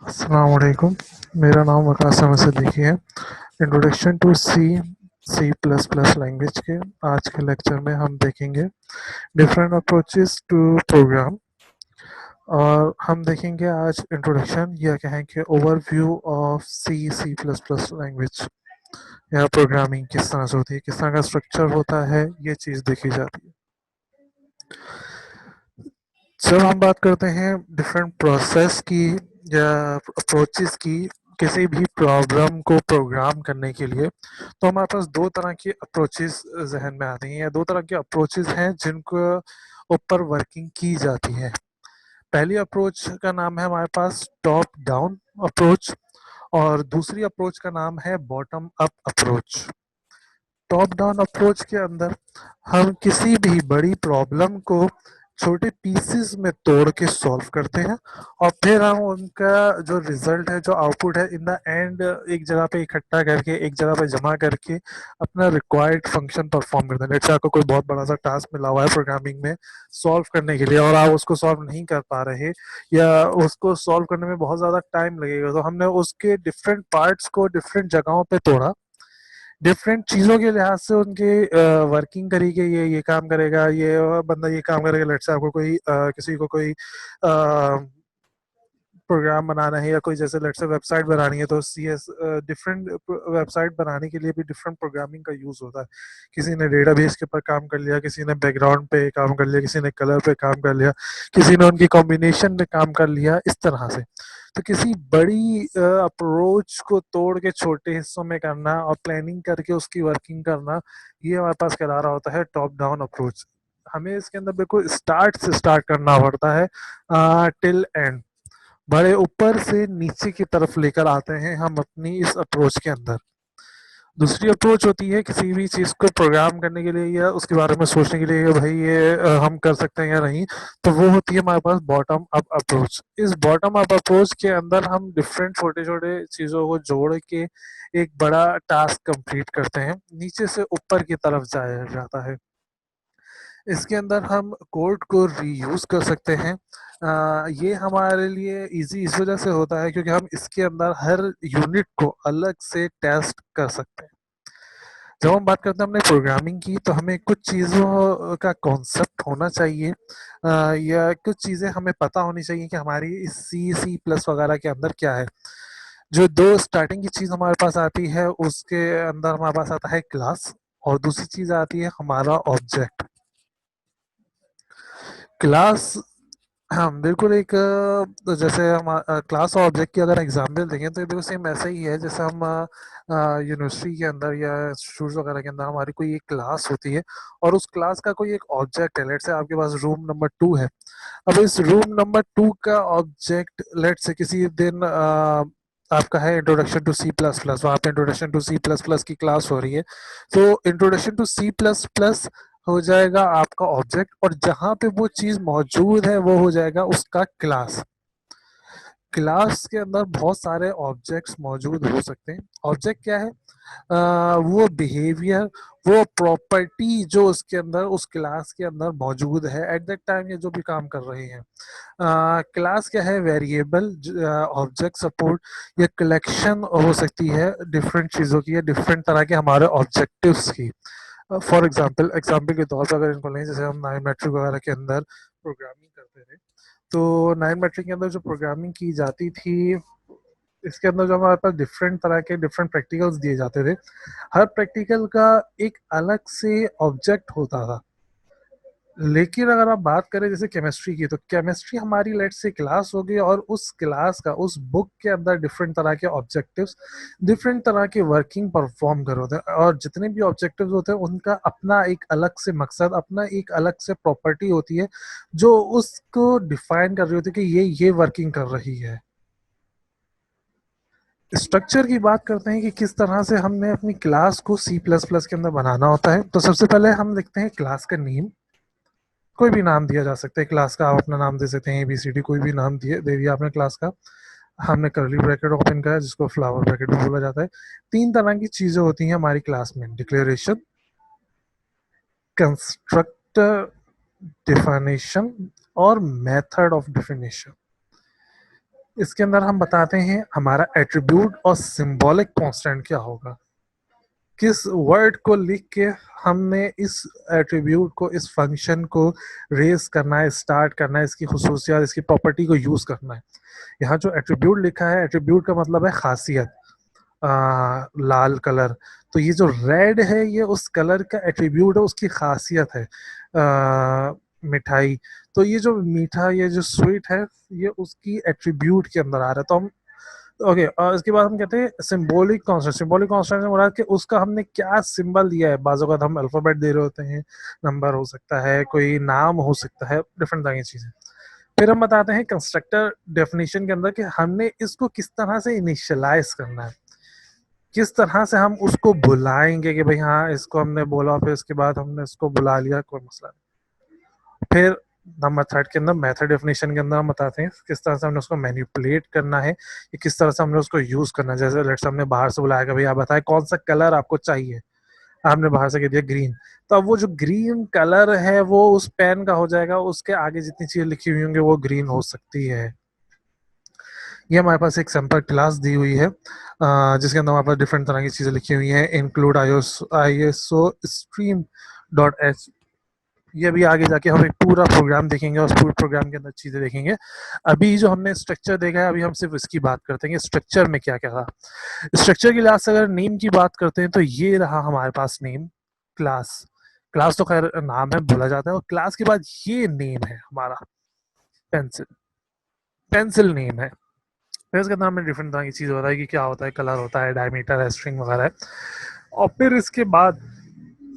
अस्सलाम वालेकुम। मेरा नाम वकास अहमद सिद्दीकी है। Introduction to C plus plus language के आज के लेक्चर में हम देखेंगे डिफरेंट अप्रोचेस टू प्रोग्राम, और हम देखेंगे आज इंट्रोडक्शन या कहें कि overview of C plus plus language या प्रोग्रामिंग किस तरह से होती है, किस तरह का स्ट्रक्चर होता है, ये चीज़ देखी जाती है। जब हम बात करते हैं डिफरेंट प्रोसेस की या अप्रोचेस की किसी भी प्रॉब्लम को प्रोग्राम करने के लिए, तो हमारे पास दो तरह की अप्रोचेस जहन में आती हैं या दो तरह के अप्रोचेस हैं जिनको ऊपर वर्किंग की जाती है। पहली अप्रोच का नाम है हमारे पास टॉप डाउन अप्रोच, और दूसरी अप्रोच का नाम है bottom up approach. Top down approach के अंदर हम किसी भी बड़ी प्रॉब्लम को छोटे पीसेस में तोड़ के सॉल्व करते हैं, और फिर हम उनका जो रिजल्ट है, जो आउटपुट है, इन द एंड एक जगह पे इकट्ठा करके एक जगह पे जमा करके अपना रिक्वायर्ड फंक्शन परफॉर्म करते हैं। लेट्स से आपको कोई बहुत बड़ा सा टास्क मिला हुआ है प्रोग्रामिंग में सॉल्व करने के लिए, और आप उसको सॉल्व नहीं कर पा रहे या उसको सॉल्व करने में बहुत ज़्यादा टाइम लगेगा, तो हमने उसके डिफरेंट पार्ट्स को डिफरेंट जगहों पे तोड़ा, डिफरेंट चीज़ों के लिहाज से उनके वर्किंग तरीके, ये काम करेगा, ये बंदा ये काम करेगा। लेट्स से आपको कोई किसी को कोई प्रोग्राम बनाना है या कोई जैसे लेट्स से वेबसाइट बनानी है, तो सी एस डिफरेंट वेबसाइट बनाने के लिए भी डिफरेंट प्रोग्रामिंग का यूज़ होता है। किसी ने डेटाबेस के ऊपर काम कर लिया, किसी ने बैकग्राउंड पे काम कर लिया, किसी ने कलर पे काम कर लिया, किसी ने उनकी कॉम्बिनेशन पे काम कर लिया, इस तरह से। तो किसी बड़ी अप्रोच को तोड़ के छोटे हिस्सों में करना और प्लानिंग करके उसकी वर्किंग करना, ये हमारे पास कहला रहा होता है टॉप डाउन अप्रोच। हमें इसके अंदर बिल्कुल स्टार्ट से स्टार्ट करना पड़ता है टिल एंड, बड़े ऊपर से नीचे की तरफ लेकर आते हैं हम अपनी इस अप्रोच के अंदर। दूसरी अप्रोच होती है किसी भी चीज़ को प्रोग्राम करने के लिए या उसके बारे में सोचने के लिए, भाई ये हम कर सकते हैं या नहीं, तो वो होती है हमारे पास बॉटम अप अप्रोच। इस बॉटम अप अप्रोच के अंदर हम डिफरेंट छोटे छोटे चीज़ों को जोड़ के एक बड़ा टास्क कंप्लीट करते हैं, नीचे से ऊपर की तरफ जाया जाता है। इसके अंदर हम कोड को रीयूज़ कर सकते हैं। ये हमारे लिए इजी इस वजह से होता है क्योंकि हम इसके अंदर हर यूनिट को अलग से टेस्ट कर सकते हैं। जब हम बात करते हैं हमने प्रोग्रामिंग की, तो हमें कुछ चीज़ों का कॉन्सेप्ट होना चाहिए, या कुछ चीज़ें हमें पता होनी चाहिए कि हमारी इस सी प्लस वगैरह के अंदर क्या है। जो दो स्टार्टिंग की चीज़ हमारे पास आती है, उसके अंदर हमारे पास आता है क्लास, और दूसरी चीज़ आती है हमारा ऑब्जेक्ट। क्लास, हाँ बिल्कुल। एक जैसे हम क्लास और ऑब्जेक्ट की अगर एग्जाम्पल देखें, तो ये बिल्कुल सेम ऐसा ही है जैसे हम यूनिवर्सिटी के अंदर या इंस्टीट्यूट वगैरह के अंदर हमारी कोई एक क्लास होती है, और उस क्लास का कोई एक ऑब्जेक्ट है। लेट्स से आपके पास रूम नंबर 2 है। अब इस रूम नंबर 2 का ऑब्जेक्ट लेट्स से किसी दिन आपका है introduction to C plus plus, वहाँ पे introduction to C plus plus की क्लास हो रही है, तो introduction to C plus plus हो जाएगा आपका ऑब्जेक्ट, और जहाँ पे वो चीज़ मौजूद है वो हो जाएगा उसका क्लास। क्लास के अंदर बहुत सारे ऑब्जेक्ट्स मौजूद हो सकते हैं। ऑब्जेक्ट क्या है? वो बिहेवियर, वो प्रॉपर्टी जो उसके अंदर उस क्लास के अंदर मौजूद है एट दैट टाइम ये जो भी काम कर रहे हैं। क्लास क्या है? वेरिएबल, ऑब्जेक्ट सपोर्ट, या कलेक्शन हो सकती है डिफरेंट चीज़ों की या डिफरेंट तरह के हमारे ऑब्जेक्टिव्स की। फॉर एग्जाम्पल के तौर पर अगर इनको लें, जैसे हम 9 मैट्रिक वगैरह के अंदर प्रोग्रामिंग करते थे, तो 9 मैट्रिक के अंदर जो प्रोग्रामिंग की जाती थी, इसके अंदर जो हमारे पास डिफरेंट तरह के डिफरेंट प्रैक्टिकल्स दिए जाते थे, हर प्रैक्टिकल का एक अलग से ऑब्जेक्ट होता था। लेकिन अगर आप बात करें जैसे केमिस्ट्री की, तो केमिस्ट्री हमारी लेट्स से क्लास होगी, और उस क्लास का उस बुक के अंदर डिफरेंट तरह के ऑब्जेक्टिव्स, डिफरेंट तरह के वर्किंग परफॉर्म कर होते हैं, और जितने भी ऑब्जेक्टिव्स होते हैं उनका अपना एक अलग से मकसद, अपना एक अलग से प्रॉपर्टी होती है जो उसको डिफाइन कर रही होती है कि ये वर्किंग कर रही है। स्ट्रक्चर की बात करते हैं कि किस तरह से हमने अपनी क्लास को सी प्लस प्लस के अंदर बनाना होता है, तो सबसे पहले हम लिखते हैं क्लास का नेम। कोई भी नाम दिया जा सकता है क्लास का, आप अपना नाम दे सकते हैं, ABCD कोई भी नाम दे दिया आपने क्लास का। हमने करली ब्रैकेट ओपन किया जिसको फ्लावर ब्रैकेट भी बोला जाता है। तीन तरह की चीजें होती हैं हमारी क्लास में: डिक्लेरेशन, कंस्ट्रक्टर डिफिनेशन, और मेथड ऑफ डिफिनेशन। इसके अंदर हम बताते हैं हमारा एट्रीब्यूट और सिंबॉलिक कांस्टेंट क्या होगा, किस वर्ड को लिख के हमने इस एट्रीब्यूट को, इस फंक्शन को रेज करना है, स्टार्ट करना है, इसकी खसूसियात, इसकी प्रॉपर्टी को यूज करना है। यहाँ जो एट्रीब्यूट लिखा है, एट्रीब्यूट का मतलब है खासियत, लाल कलर। तो ये जो रेड है ये उस कलर का एट्रीब्यूट है, उसकी खासियत है। मिठाई, तो ये जो मीठा, ये जो स्वीट है, ये उसकी एट्रीब्यूट के अंदर आ रहा है। तो हम ओके, और इसके बाद हम कहते हैं सिंबॉलिक कांस्टेंट। सिंबॉलिक कांस्टेंट से मुराद कि उसका हमने क्या सिंबल दिया है। बाज़ औक़ात हम अल्फाबेट दे रहे होते हैं, नंबर हो सकता है, कोई नाम हो सकता है, डिफरेंट तरह की चीजें। फिर हम बताते हैं कंस्ट्रक्टर डेफिनेशन के अंदर कि हमने इसको किस तरह से इनिशियलाइज करना है, किस तरह से हम उसको बुलाएंगे कि भाई हाँ इसको हमने बोला, फिर इसके बाद हमने इसको बुला लिया, कोई मसला नहीं। फिर नंबर थर्ड के अंदर मेथड डेफिनेशन के अंदर हम बताते हैं किस तरह से हमने उसको मैनिपुलेट करना है, कि किस तरह से हमने उसको यूज करना है। जैसे लेट्स हमने बाहर से बुलाया कि भाई आप बताएं कौन सा कलर आपको चाहिए, आपने बाहर से कह दिया ग्रीन, तो अब वो जो ग्रीन कलर है वो उस पेन का हो जाएगा, उसके आगे जितनी चीजें लिखी हुई होंगी वो ग्रीन हो सकती है। ये हमारे पास एक सैम्पल क्लास दी हुई है, जिसके अंदर हमारे पास डिफरेंट तरह की चीज़ें लिखी हुई हैं, include ISO stream dot H. ये अभी आगे जाके हम एक पूरा प्रोग्राम देखेंगे और उस पूरे प्रोग्राम के अंदर चीज़ें देखेंगे। अभी जो हमने स्ट्रक्चर देखा है, अभी हम सिर्फ इसकी बात करते हैं कि स्ट्रक्चर में क्या क्या था। स्ट्रक्चर के लिहाज से अगर नेम की बात करते हैं तो ये रहा हमारे पास नेम, क्लास। क्लास तो खैर नाम है, बोला जाता है, और क्लास के बाद ये नेम है हमारा पेंसिल। पेंसिल नेम है। फिर इसके अंदर हमने डिफरेंट तरह की चीज़ बताई कि क्या होता है, कलर होता है, डायमीटर है, स्ट्रिंग वगैरह है। और फिर इसके बाद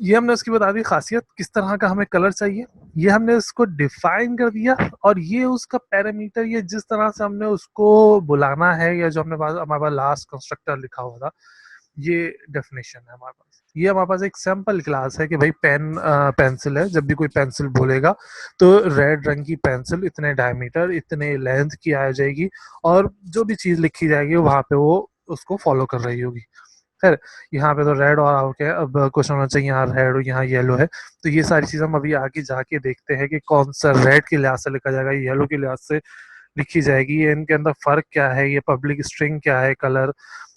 ये हमने उसकी बता दी खासियत, किस तरह का हमें कलर चाहिए, ये हमने उसको डिफाइन कर दिया। और ये उसका पैरामीटर, ये जिस तरह से हमने उसको बुलाना है, या जो हमने हमारे पास लास्ट कंस्ट्रक्टर लिखा हुआ था, ये डेफिनेशन है हमारे पास। ये हमारे पास एक सैम्पल क्लास है कि भाई पेंसिल है, जब भी कोई पेंसिल बोलेगा तो रेड रंग की पेंसिल, इतने डायमीटर, इतने लेंथ की आ जाएगी, और जो भी चीज़ लिखी जाएगी वहाँ पे वो उसको फॉलो कर रही होगी। खैर, यहाँ पे तो रेड और आउट है, अब क्वेश्चन होना चाहिए यहाँ रेड और यहाँ येलो है। तो ये सारी चीज़ हम अभी आगे जाके देखते हैं कि कौन सा रेड के लिहाज से लिखा जाएगा, येलो के लिहाज से लिखी जाएगी, ये इनके अंदर फर्क क्या है, ये पब्लिक स्ट्रिंग क्या है, कलर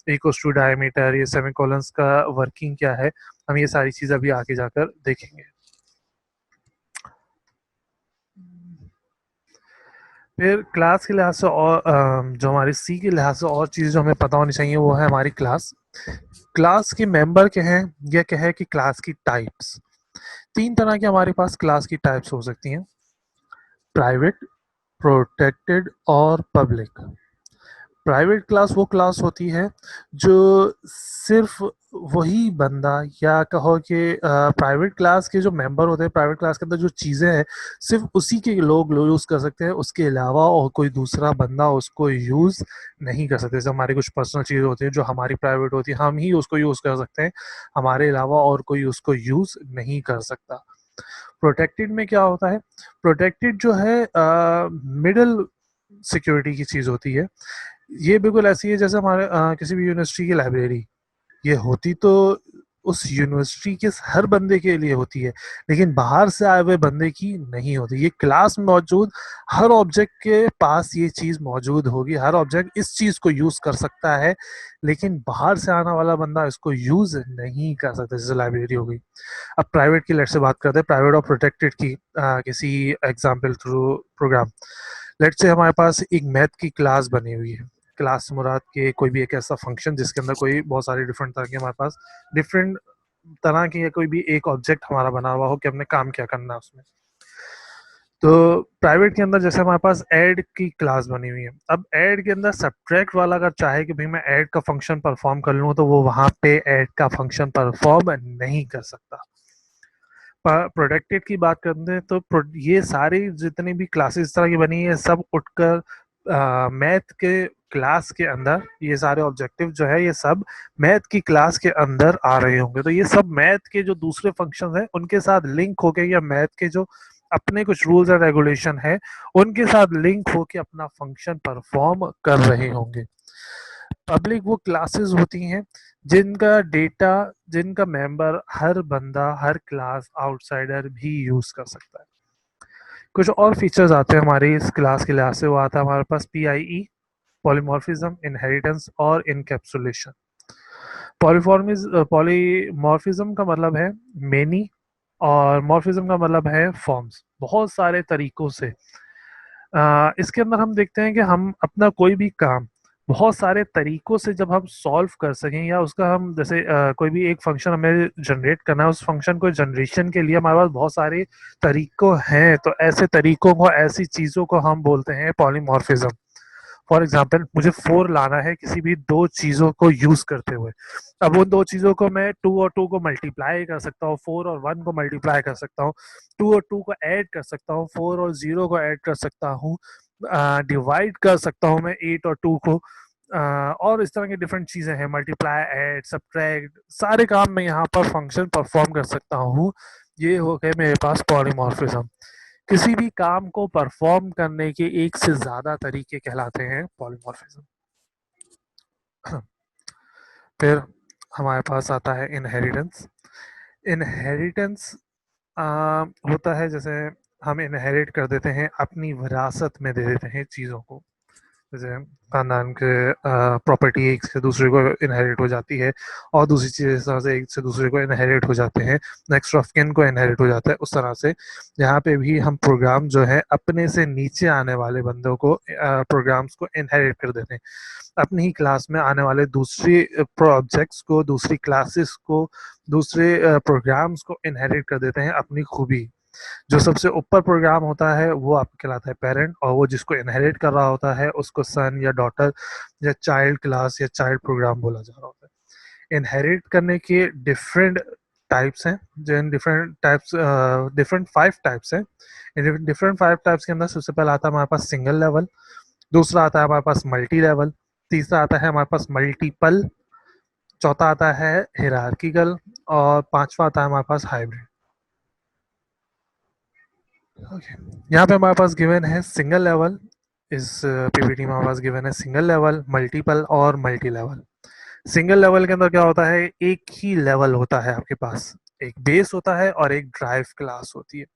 इक्वल्स टू डायमीटर, ये सेमीकोलंस का वर्किंग क्या है। हम ये सारी चीज़ अभी आगे जाकर देखेंगे। फिर क्लास के लिहाज से, और जो हमारी सी के लिहाज से और चीज़ जो हमें पता होनी चाहिए वो है हमारी क्लास। क्लास के मेंबर क्या हैं, यह क्या है कि क्लास की टाइप्स, तीन तरह की हमारे पास क्लास की टाइप्स हो सकती हैं, प्राइवेट, प्रोटेक्टेड और पब्लिक। प्राइवेट क्लास वो क्लास होती है जो सिर्फ वही बंदा, या कहो कि प्राइवेट क्लास के जो मेंबर होते हैं, प्राइवेट क्लास के अंदर जो चीज़ें हैं सिर्फ उसी के लोग यूज़ कर सकते हैं, उसके अलावा और कोई दूसरा बंदा उसको यूज़ नहीं कर सकते। जैसे हमारी कुछ पर्सनल चीज़ें होती हैं जो हमारी प्राइवेट होती है, हम ही उसको यूज़ कर सकते हैं, हमारे अलावा और कोई उसको यूज़ नहीं कर सकता। प्रोटेक्टेड में क्या होता है, प्रोटेक्टेड जो है मिडल सिक्योरिटी की चीज़ होती है। ये बिल्कुल ऐसी है जैसे हमारे किसी भी यूनिवर्सिटी की लाइब्रेरी, ये होती तो उस यूनिवर्सिटी के हर बंदे के लिए होती है, लेकिन बाहर से आए हुए बंदे की नहीं होती। ये क्लास में मौजूद हर ऑब्जेक्ट के पास ये चीज़ मौजूद होगी, हर ऑब्जेक्ट इस चीज़ को यूज़ कर सकता है, लेकिन बाहर से आने वाला बंदा इसको यूज़ नहीं कर सकता, जैसे लाइब्रेरी हो गई। अब प्राइवेट की लेट से बात करते हैं, प्राइवेट और प्रोटेक्टेड की, किसी एग्जाम्पल थ्रू प्रोग्राम। लेट से हमारे पास एक मैथ की क्लास बनी हुई है, क्लास से मुराद के कोई भी एक ऐसा फंक्शन जिसके अंदर कोई बहुत सारी डिफरेंट तरह के हमारे पास डिफरेंट तरह की, या कोई भी एक ऑब्जेक्ट हमारा बना हुआ हो कि हमने काम क्या करना है उसमें। तो प्राइवेट के अंदर जैसे हमारे पास ऐड की क्लास बनी हुई है, अब ऐड के अंदर सब्ट्रैक्ट वाला अगर चाहे कि भाई मैं ऐड का फंक्शन परफॉर्म कर लूँ, तो वो वहां पे ऐड का फंक्शन परफॉर्म नहीं कर सकता। प्रोडक्टेड की बात करते हैं तो ये सारी जितनी भी क्लासेस इस तरह की बनी है, सब उठकर मैथ के क्लास के अंदर, ये सारे ऑब्जेक्टिव जो है ये सब मैथ की क्लास के अंदर आ रहे होंगे। तो ये सब मैथ के जो दूसरे फंक्शन हैं उनके साथ लिंक होके, या मैथ के जो अपने कुछ रूल्स एंड रेगुलेशन है उनके साथ लिंक होके अपना फंक्शन परफॉर्म कर रहे होंगे। पब्लिक वो क्लासेस होती हैं जिनका डेटा, जिनका मेंबर हर बंदा, हर क्लास आउटसाइडर भी यूज कर सकता है। कुछ और फीचर्स आते हैं हमारी इस क्लास के लिहाज से, वो आता है हमारे पास PIE, पॉलीमॉर्फिज्म, इनहेरिटेंस और इनकैप्सुलेशन। पॉलीमॉर्फिज्म का मतलब है मेनी, और मॉर्फिज्म का मतलब है फॉर्म्स, बहुत सारे तरीकों से। इसके अंदर हम देखते हैं कि हम अपना कोई भी काम बहुत सारे तरीकों से जब हम सॉल्व कर सकें, या उसका हम जैसे कोई भी एक फंक्शन हमें जनरेट करना है, उस फंक्शन को जनरेशन के लिए हमारे पास बहुत सारे तरीकों हैं, तो ऐसे तरीकों को, ऐसी चीज़ों को हम बोलते हैं पॉलीमॉर्फिज्म। फॉर एग्जाम्पल, मुझे फोर लाना है किसी भी दो चीज़ों को यूज़ करते हुए। अब उन दो चीज़ों को मैं टू और टू को मल्टीप्लाई कर सकता हूँ, फोर और वन को मल्टीप्लाई कर सकता हूँ, टू और टू को ऐड कर सकता हूँ, फोर और जीरो को ऐड कर सकता हूँ, डिवाइड कर सकता हूँ मैं एट और टू को, और इस तरह की डिफरेंट चीज़ें हैं, मल्टीप्लाई, ऐड, सब्ट्रैक्ट, सारे काम मैं यहाँ पर फंक्शन परफॉर्म कर सकता हूँ। ये हो गए मेरे पास पॉलीमॉर्फिज्म। किसी भी काम को परफॉर्म करने के एक से ज्यादा तरीके कहलाते हैं पॉलीमॉर्फिज्म। फिर हमारे पास आता है इनहेरिटेंस। इनहेरिटेंस होता है जैसे हम इनहेरिट कर देते हैं, अपनी विरासत में दे देते हैं चीज़ों को। जैसे खानदान के प्रॉपर्टी एक से दूसरे को इनहेरिट हो जाती है, और दूसरी चीज़ इस तरह से एक से दूसरे को इनहेरिट हो जाते हैं, नेक्स्ट ऑफ किन को इनहेरिट हो जाता है, उस तरह से यहाँ पे भी हम प्रोग्राम जो है अपने से नीचे आने वाले बंदों को, प्रोग्राम्स को इनहेरिट कर देते हैं। अपनी ही क्लास में आने वाले दूसरी प्रोजेक्ट्स को, दूसरी क्लासेस को, दूसरे प्रोग्राम्स को इनहेरिट कर देते हैं अपनी खूबी। जो सबसे ऊपर प्रोग्राम होता है वो आपको कहलाता है पेरेंट, और वो जिसको इनहेरिट कर रहा होता है उसको सन या डॉटर या चाइल्ड क्लास या चाइल्ड प्रोग्राम बोला जा रहा होता है। इनहेरिट करने के डिफरेंट टाइप्स हैं, जिन different types, different five types हैं। इन डिफरेंट फाइव टाइप्स के अंदर सबसे पहला आता है हमारे पास सिंगल लेवल, दूसरा आता है हमारे पास मल्टी लेवल, तीसरा आता है हमारे पास मल्टीपल, चौथा आता है हिरार्किकल, और पांचवा आता है हमारे पास हाइब्रिड। ओके, यहाँ पे हमारे पास गिवन है सिंगल लेवल, इस पीपीटी में हमारे पास गिवन है सिंगल लेवल, मल्टीपल और मल्टी लेवल। सिंगल लेवल के अंदर क्या होता है, एक ही लेवल होता है आपके पास, एक बेस होता है और एक ड्राइव क्लास होती है।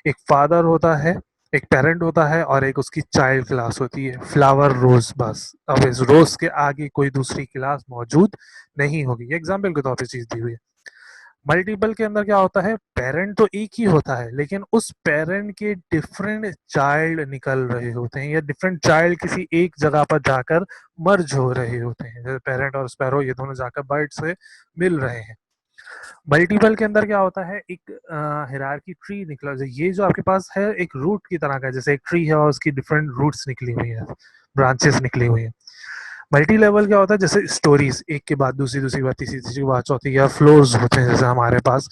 एक फादर होता है, एक पेरेंट होता है, और एक उसकी चाइल्ड क्लास होती है, फ्लावर रोज बस। अब इस रोज के आगे कोई दूसरी क्लास मौजूद नहीं होगी, एग्जाम्पल के तौर पर चीज दी हुई है। मल्टीपल के अंदर क्या होता है, पेरेंट तो एक ही होता है, लेकिन उस पेरेंट के डिफरेंट चाइल्ड निकल रहे होते हैं, या डिफरेंट चाइल्ड किसी एक जगह पर जाकर मर्ज हो रहे होते हैं, जैसे पेरेंट और स्पैरो ये दोनों जाकर बर्ड से मिल रहे हैं। मल्टीपल के अंदर क्या होता है, एक हिरार्की ट्री निकला, ये जो आपके पास है एक रूट की तरह का, जैसे एक ट्री है और उसकी डिफरेंट रूट्स निकली हुई है, ब्रांचेस निकली हुई है। मल्टी लेवल क्या होता है, जैसे स्टोरीज एक के बाद दूसरी, दूसरी बात तीसरी, तीसरी बात चौथी, या फ्लोर्स होते हैं, जैसे हमारे पास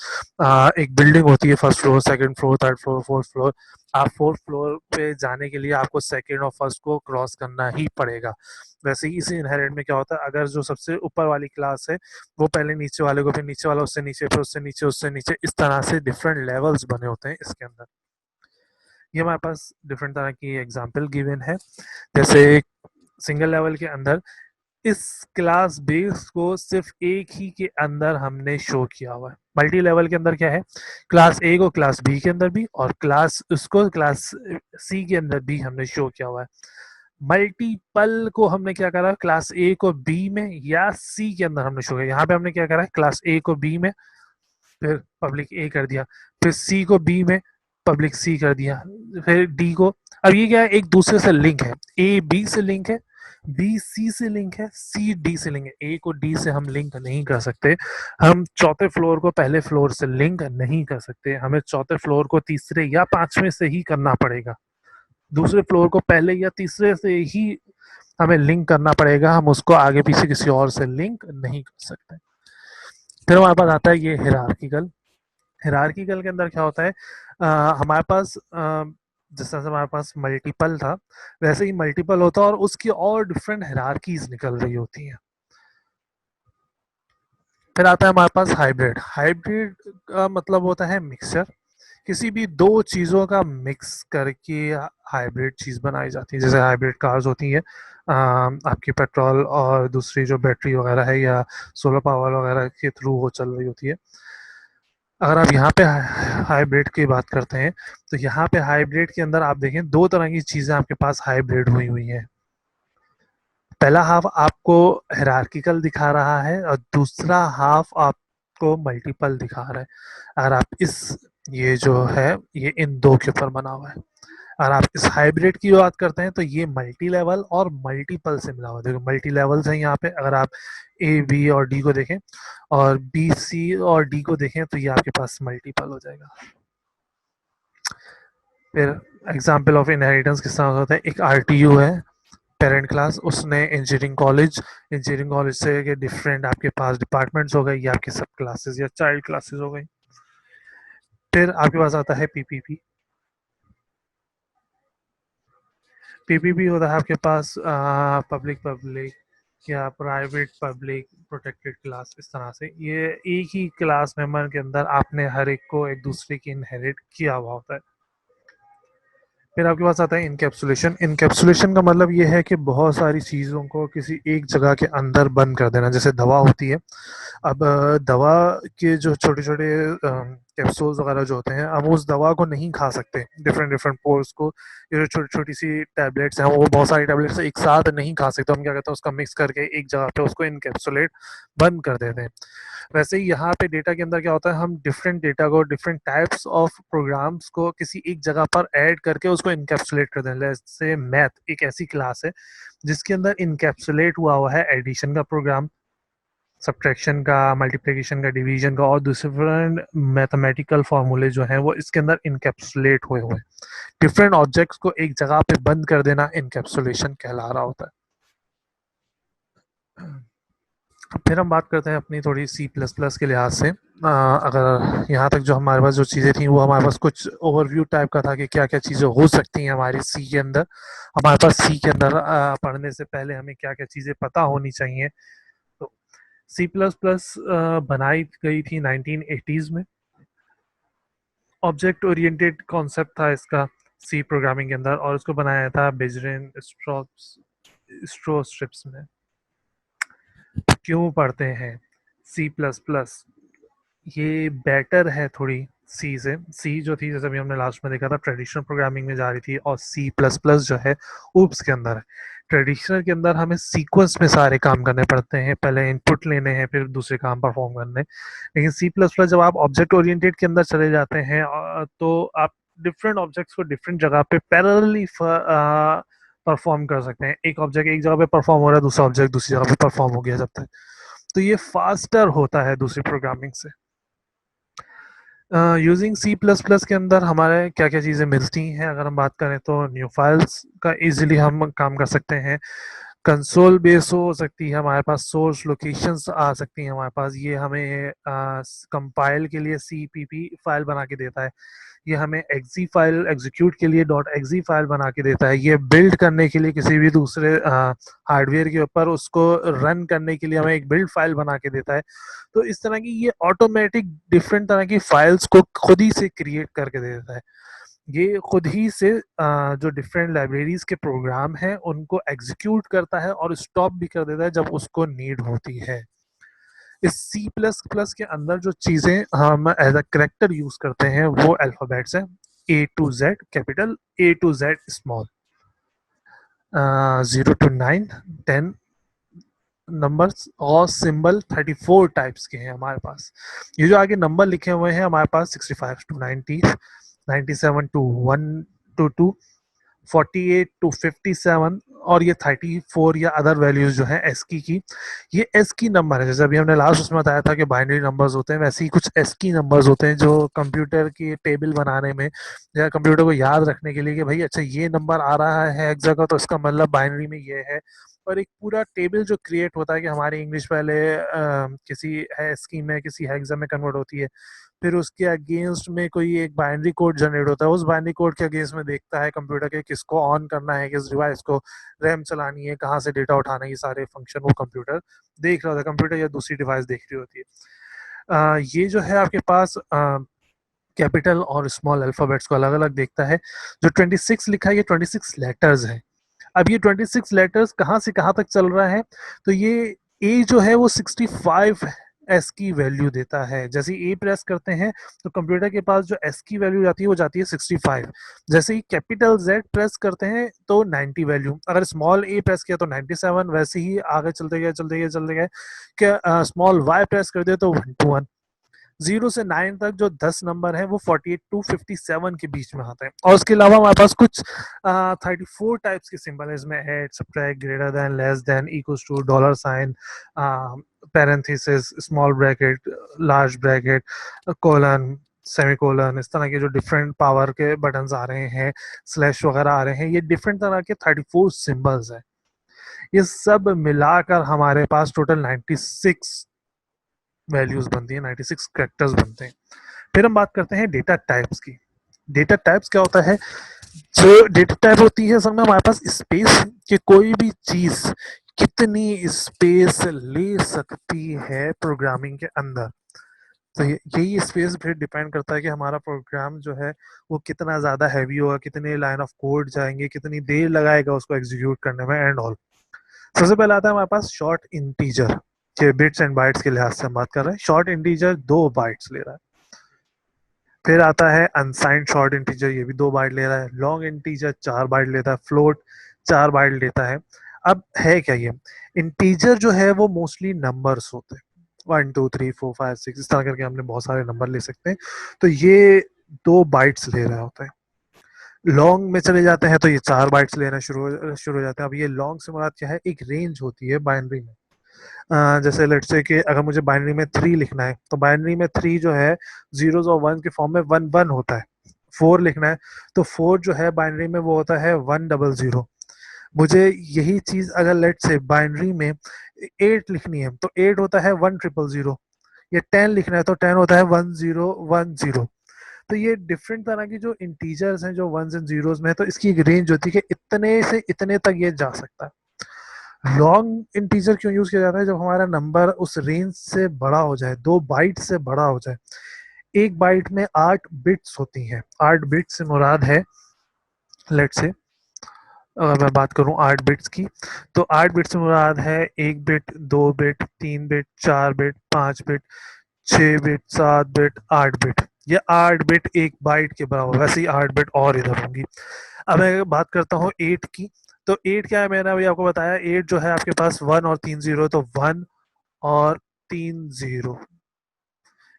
एक बिल्डिंग होती है, first floor, second floor, third floor, fourth floor. आप फोर्थ फ्लोर पे जाने के लिए आपको सेकंड और फर्स्ट को क्रॉस करना ही पड़ेगा। वैसे ही इसी इनहेरिट में क्या होता है, अगर जो सबसे ऊपर वाली क्लास है वो पहले नीचे वाले को, फिर नीचे वाला उससे नीचे, फिर उससे नीचे, उससे नीचे, इस तरह से डिफरेंट लेवल्स बने होते हैं इसके अंदर। ये हमारे पास डिफरेंट तरह की एग्जाम्पल गिवन है। जैसे सिंगल लेवल के अंदर इस क्लास बेस को सिर्फ एक ही के अंदर हमने शो किया हुआ है। मल्टी लेवल के अंदर क्या है, क्लास ए को क्लास बी के अंदर भी, और क्लास उसको क्लास सी के अंदर भी हमने शो किया हुआ है। मल्टीपल को हमने क्या करा, क्लास ए को बी में या सी के अंदर हमने शो किया। यहाँ पे हमने क्या करा, क्लास ए को बी में, फिर पब्लिक ए कर दिया, फिर सी को बी में, पब्लिक सी कर दिया, फिर डी को। अब ये क्या है, एक दूसरे से लिंक है, ए बी से लिंक है, बी सी से लिंक है, सी डी से लिंक है। ए को डी से हम लिंक नहीं कर सकते, हम चौथे फ्लोर को पहले फ्लोर से लिंक नहीं कर सकते, हमें चौथे फ्लोर को तीसरे या पांचवें से ही करना पड़ेगा। दूसरे फ्लोर को पहले या तीसरे से ही हमें लिंक करना पड़ेगा, हम उसको आगे पीछे किसी और से लिंक नहीं कर सकते। फिर हमारे पास आता है ये हिरार्किकल। हिरार्किकल के अंदर क्या होता है, हमारे पास जिस तरह से हमारे पास मल्टीपल था, वैसे ही मल्टीपल होता है और उसकी और डिफरेंट हिरार्कीज निकल रही होती हैं। फिर आता है हमारे पास हाइब्रिड। हाइब्रिड का मतलब होता है मिक्सचर, किसी भी दो चीज़ों का मिक्स करके हाइब्रिड चीज़ बनाई जाती है। जैसे हाइब्रिड कार्स होती हैं, आपकी पेट्रोल और दूसरी जो बैटरी वगैरह है या सोलर पावर वगैरह के थ्रू वो चल रही होती है। अगर आप यहाँ पे हाइब्रिड की बात करते हैं, तो यहाँ पे हाइब्रिड के अंदर आप देखें दो तरह की चीज़ें आपके पास हाइब्रिड हुई हुई हैं। पहला हाफ आपको हायरार्किकल दिखा रहा है और दूसरा हाफ आपको मल्टीपल दिखा रहा है। अगर आप इस ये जो है ये इन दो के ऊपर बना हुआ है। अगर आप इस हाइब्रिड की बात करते हैं तो ये मल्टी लेवल और मल्टीपल से मिला हुआ है। देखो मल्टी लेवल्स हैं यहाँ पे। अगर आप ए बी और डी को देखें और बी सी और डी को देखें तो ये आपके पास मल्टीपल हो जाएगा। फिर एग्जाम्पल ऑफ इनहेरिटेंस किस तरह होता है, एक आरटीयू है पेरेंट क्लास, उसने इंजीनियरिंग कॉलेज से के डिफरेंट आपके पास डिपार्टमेंट्स हो गए या आपके सब क्लासेस या चाइल्ड क्लासेस हो गई। फिर आपके पास आता है पीपीपी। पीपीपी होता है आपके पास पब्लिक पब्लिक या प्राइवेट पब्लिक प्रोटेक्टेड क्लास। इस तरह से ये एक ही क्लास मेंबर के अंदर आपने हर एक को एक दूसरे की इनहेरिट किया हुआ होता है। फिर आपके पास आता है इनकैप्सुलेशन। इनकैप्सुलेशन का मतलब ये है कि बहुत सारी चीज़ों को किसी एक जगह के अंदर बंद कर देना। जैसे दवा होती है, अब दवा के जो छोटे छोटे कैप्सूल्स वगैरह जो होते हैं, अब उस दवा को नहीं खा सकते डिफरेंट डिफरेंट पोर्स को। ये जो छोटी छोटी सी टैबलेट्स हैं वो बहुत सारी टैबलेट्स एक साथ नहीं खा सकते। हम क्या कहते हैं उसका मिक्स करके एक जगह पे उसको इनकैप्सुलेट बंद कर देते हैं। वैसे ही यहाँ पे डेटा के अंदर क्या होता है, हम डिफरेंट डेटा को डिफरेंट टाइप्स ऑफ प्रोग्राम्स को किसी एक जगह पर ऐड करके उसको इनकैप्सुलेट कर दें। जैसे मैथ एक ऐसी क्लास है जिसके अंदर इनकैप्सुलेट हुआ है एडिशन का प्रोग्राम, सब्ट्रैक्शन का, मल्टीप्लिकेशन का, डिवीजन का और डिफरेंट मैथमेटिकल फॉर्मूले जो हैं वो इसके अंदर इनकैप्सुलेट हुए हुए। डिफरेंट ऑब्जेक्ट्स को एक जगह पे बंद कर देना इनकैप्सुलेशन कहला रहा होता है। फिर हम बात करते हैं अपनी थोड़ी सी प्लस प्लस के लिहाज से। अगर यहाँ तक जो हमारे पास जो चीज़ें थी वो हमारे पास कुछ ओवरव्यू टाइप का था कि क्या क्या चीज़ें हो सकती हैं हमारी सी के अंदर। हमारे पास सी के अंदर पढ़ने से पहले हमें क्या क्या चीज़ें पता होनी चाहिए। तो सी प्लस प्लस बनाई गई थी 1980s में। ऑब्जेक्ट ओरिएंटेड कॉन्सेप्ट था इसका सी प्रोग्रामिंग के अंदर और इसको बनाया था बेजरेन स्ट्रोस्ट्रिप्स में। क्यों पढ़ते हैं सी प्लस प्लस, ये बेटर है थोड़ी सी से। सी जो थी जैसे अभी हमने लास्ट में देखा था ट्रेडिशनल प्रोग्रामिंग में जा रही थी और सी प्लस प्लस जो है ऊप्स के अंदर है। ट्रेडिशनल के अंदर हमें सीक्वेंस में सारे काम करने पड़ते हैं, पहले इनपुट लेने हैं फिर दूसरे काम परफॉर्म करने। लेकिन सी प्लस प्लस जब आप ऑब्जेक्ट ओरिएंटेड के अंदर चले जाते हैं तो आप डिफरेंट ऑब्जेक्ट्स को डिफरेंट जगह पे पैरेलली परफॉर्म कर सकते हैं। एक ऑब्जेक्ट एक जगह पे परफॉर्म हो रहा है, दूसरा ऑब्जेक्ट दूसरी जगह पे परफॉर्म हो गया जब तक। तो ये फास्टर होता है दूसरी प्रोग्रामिंग से। यूजिंग सी प्लस प्लस के अंदर हमारे क्या क्या चीज़ें मिलती हैं, अगर हम बात करें तो न्यू फाइल्स का इजीली हम काम कर सकते हैं। कंसोल बेस हो सकती है हमारे पास, सोर्स लोकेशंस आ सकती हैं हमारे पास। ये हमें कंपाइल के लिए सी पी पी फाइल बना के देता है। ये हमें एक्जी फाइल एग्जीक्यूट के लिए डॉट एक्जी फाइल बना के देता है। ये बिल्ड करने के लिए किसी भी दूसरे हार्डवेयर के ऊपर उसको रन करने के लिए हमें एक बिल्ड फाइल बना के देता है। तो इस तरह की ये ऑटोमेटिक डिफरेंट तरह की फाइल्स को खुद ही से क्रिएट करके दे देता है। ये खुद ही से जो डिफरेंट लाइब्रेरीज के प्रोग्राम हैं उनको एग्जीक्यूट करता है और स्टॉप भी कर देता है जब उसको नीड होती है। इस सी प्लस प्लस के अंदर जो चीज़ें हम एज अ करेक्टर यूज करते हैं वो अल्फ़ाबेट्स हैं, A to Z capital, A to Z small, 0 to 9, 10 numbers और सिंबल 34 टाइप्स के हैं हमारे पास। ये जो आगे नंबर लिखे हुए हैं हमारे पास 65 to 90, 97 to 1 to 2, 48 to 57 और ये 34 या अदर वैल्यूज जो है एस की ये एस की नंबर है। जैसे अभी हमने लास्ट उसमें बताया था कि बाइनरी नंबर्स होते हैं, वैसे ही कुछ एस की नंबर्स होते हैं जो कंप्यूटर की टेबल बनाने में या कंप्यूटर को याद रखने के लिए कि भाई अच्छा ये नंबर आ रहा है एक जगह तो इसका मतलब बाइनरी में ये है। और एक पूरा टेबल जो क्रिएट होता है कि हमारी इंग्लिश पहले किसी हैश में किसी हेक्सा में कन्वर्ट होती है, फिर उसके अगेंस्ट में कोई एक बाइनरी कोड जनरेट होता है। उस बाइनरी कोड के अगेंस्ट में देखता है कंप्यूटर के किसको ऑन करना है, किस डिवाइस को रैम चलानी है, कहाँ से डेटा उठाना है, ये सारे फंक्शन वो कंप्यूटर देख रहा होता है, कंप्यूटर या दूसरी डिवाइस देख रही होती है। ये जो है आपके पास कैपिटल और स्मॉल अल्फाबेट्स को अलग अलग देखता है। जो 26 लिखा है ये 26 लेटर्स है। अब ये 26 लेटर्स कहाँ से कहाँ तक चल रहा है, तो ये ए जो है वो 65 एस की वैल्यू देता है। जैसे ही ए प्रेस करते हैं तो कंप्यूटर के पास जो एस की वैल्यू जाती है वो जाती है 65। जैसे ही कैपिटल जेड प्रेस करते हैं तो 90 वैल्यू, अगर स्मॉल ए प्रेस किया तो 97, वैसे ही आगे चलते गए क्या स्मॉल वाई प्रेस कर दिया तो 1 to 1। 0 से 9 तक जो 10 नंबर है वो 48 to 57 के बीच में आते हैं। और उसके अलावा हमारे पास कुछ 34 टाइप्स के सिंबल है इसमें, add, subtract, greater than, less than, equals to, dollar sign, parenthesis, small bracket, large bracket, colon, semicolon, इस तरह के जो डिफरेंट पावर के बटन्स आ रहे हैं, स्लैश वगैरह आ रहे हैं, ये डिफरेंट तरह के 34 सिंबल्स हैं। ये सब मिलाकर हमारे पास टोटल 96 वैल्यूज बनती है, 96 कैरेक्टर्स बनते हैं। फिर हम बात करते हैं डेटा टाइप्स की। डेटा टाइप्स क्या होता है? जो डेटा टाइप होती है असल में हमारे पास स्पेस, कि कोई भी चीज कितनी स्पेस ले सकती है प्रोग्रामिंग के अंदर। तो यही स्पेस फिर डिपेंड करता है कि हमारा प्रोग्राम जो है वो कितना ज्यादा हैवी होगा, कितने लाइन ऑफ कोड जाएंगे, कितनी देर लगाएगा उसको एग्जीक्यूट करने में एंड ऑल। सबसे पहले आता है हमारे पास शॉर्ट इंटीजर, के बिट्स एंड बाइट्स के लिहाज से हम बात कर रहे हैं। शॉर्ट इंटीजर 2 बाइट्स ले रहा है। फिर आता है अनसाइंड शॉर्ट इंटीजर, ये भी 2 बाइट ले रहा है। लॉन्ग इंटीजर 4 बाइट लेता है। फ्लोट 4 बाइट लेता है। अब है क्या ये इंटीजर जो है वो मोस्टली नंबर्स होते हैं, 1 2 3 4 5 6, इस तरह करके हमने बहुत सारे नंबर ले सकते हैं। तो ये 2 बाइट्स ले रहे होते हैं। लॉन्ग में चले जाते हैं तो ये 4 बाइट्स लेना शुरू हो जाते हैं। अब ये लॉन्ग से मुराद क्या है? एक रेंज होती है बाइनरी में। जैसे लेट्स से कि अगर मुझे बाइनरी में 3 लिखना है तो बाइनरी में 3 जो है जीरोस और वन के फॉर्म में 1 1 होता है। 4 लिखना है तो 4 जो है बाइनरी में वो होता है 100। मुझे यही चीज अगर लेट्स से बाइनरी में 8 लिखनी है तो 8 होता है 1000। या 10 लिखना है तो 10 होता है 1010। तो ये डिफरेंट तरह की जो इंटीजर्स हैं जो वंस एंड जीरोस में है, तो इसकी एक रेंज होती है कि इतने से इतने तक ये जा सकता है। लॉन्ग इंटीजर क्यों यूज किया जाता है? जब हमारा नंबर उस रेंज से बड़ा हो जाए, 2 बाइट से बड़ा हो जाए। एक बाइट में 8 बिट्स होती हैं। 8 बिट से मुराद है, लेट से अगर मैं बात करूं 8 बिट्स की, तो 8 बिट से मुराद है 1 bit, 2 bit, 3 bit, 4 bit, 5 bit, 6 bit, 7 bit, 8 bit. ये 8 बिट 1 बाइट के बराबर, वैसे ही 8 बिट और इधर होंगी। अब मैं बात करता हूँ 8 की। तो 8 क्या है? मैंने अभी आपको बताया 8 जो है आपके पास 1 और 3 0, तो 1 और 3 0।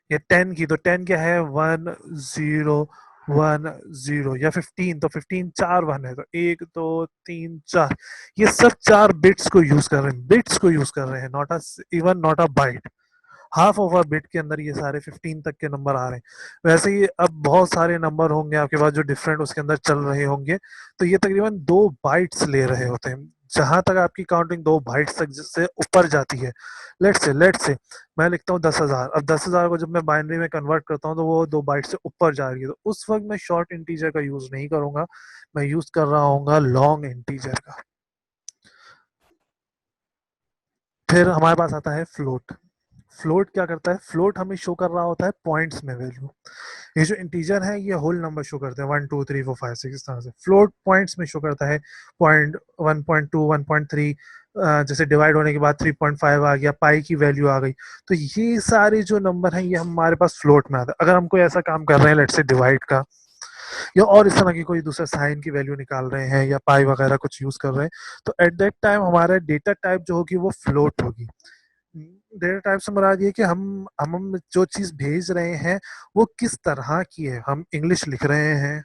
या 10 की, तो 10 क्या है? 1 0 1 0। या 15, तो 15 4 1 है, तो 1 2 3 4। ये सब 4 बिट्स को यूज कर रहे हैं, बिट्स को यूज कर रहे हैं, not a even not a byte. Half of a bit के अंदर ये सारे 15 तक के नंबर आ रहे हैं। वैसे ही अब बहुत सारे नंबर होंगे आपके पास जो डिफरेंट उसके अंदर चल रहे होंगे, तो ये तकरीबन 2 बाइट्स ले रहे होते हैं। जहां तक आपकी काउंटिंग 2 बाइट्स तक जिससे ऊपर जाती है, लेट से मैं लिखता हूँ 10,000। अब 10,000 को जब मैं बाइनरी में कन्वर्ट करता हूँ तो वो 2 बाइट से ऊपर जा रही है, तो उस वक्त मैं शॉर्ट इंटीजर का यूज नहीं करूंगा, मैं यूज कर रहा हूँ लॉन्ग इंटीजर का। फिर हमारे पास आता है फ्लोट। फ्लोट क्या करता है? फ्लोट हमें शो कर रहा होता है पॉइंट्स में वैल्यू। ये जो इंटीजर है ये होल नंबर शो करते हैं, 1 2 3 4 5 6, इस तरह से। फ्लोट पॉइंट्स में शो करता है, पॉइंट 1.2 1.3, जैसे डिवाइड होने के बाद 3.5 आ गया, पाई की वैल्यू आ गई। तो ये सारे जो नंबर हैं ये हमारे पास फ्लोट में आते हैं। अगर हम कोई ऐसा काम कर रहे हैं लेट से डिवाइड का, या और इस तरह की कोई दूसरा साइन की वैल्यू निकाल रहे हैं, या पाई वगैरह कुछ यूज कर रहे हैं, तो एट दैट टाइम हमारा डेटा टाइप जो होगी वो फ्लोट होगी। डेटा टाइप से मुराद ये कि हम जो चीज भेज रहे हैं वो किस तरह की है। हम इंग्लिश लिख रहे हैं,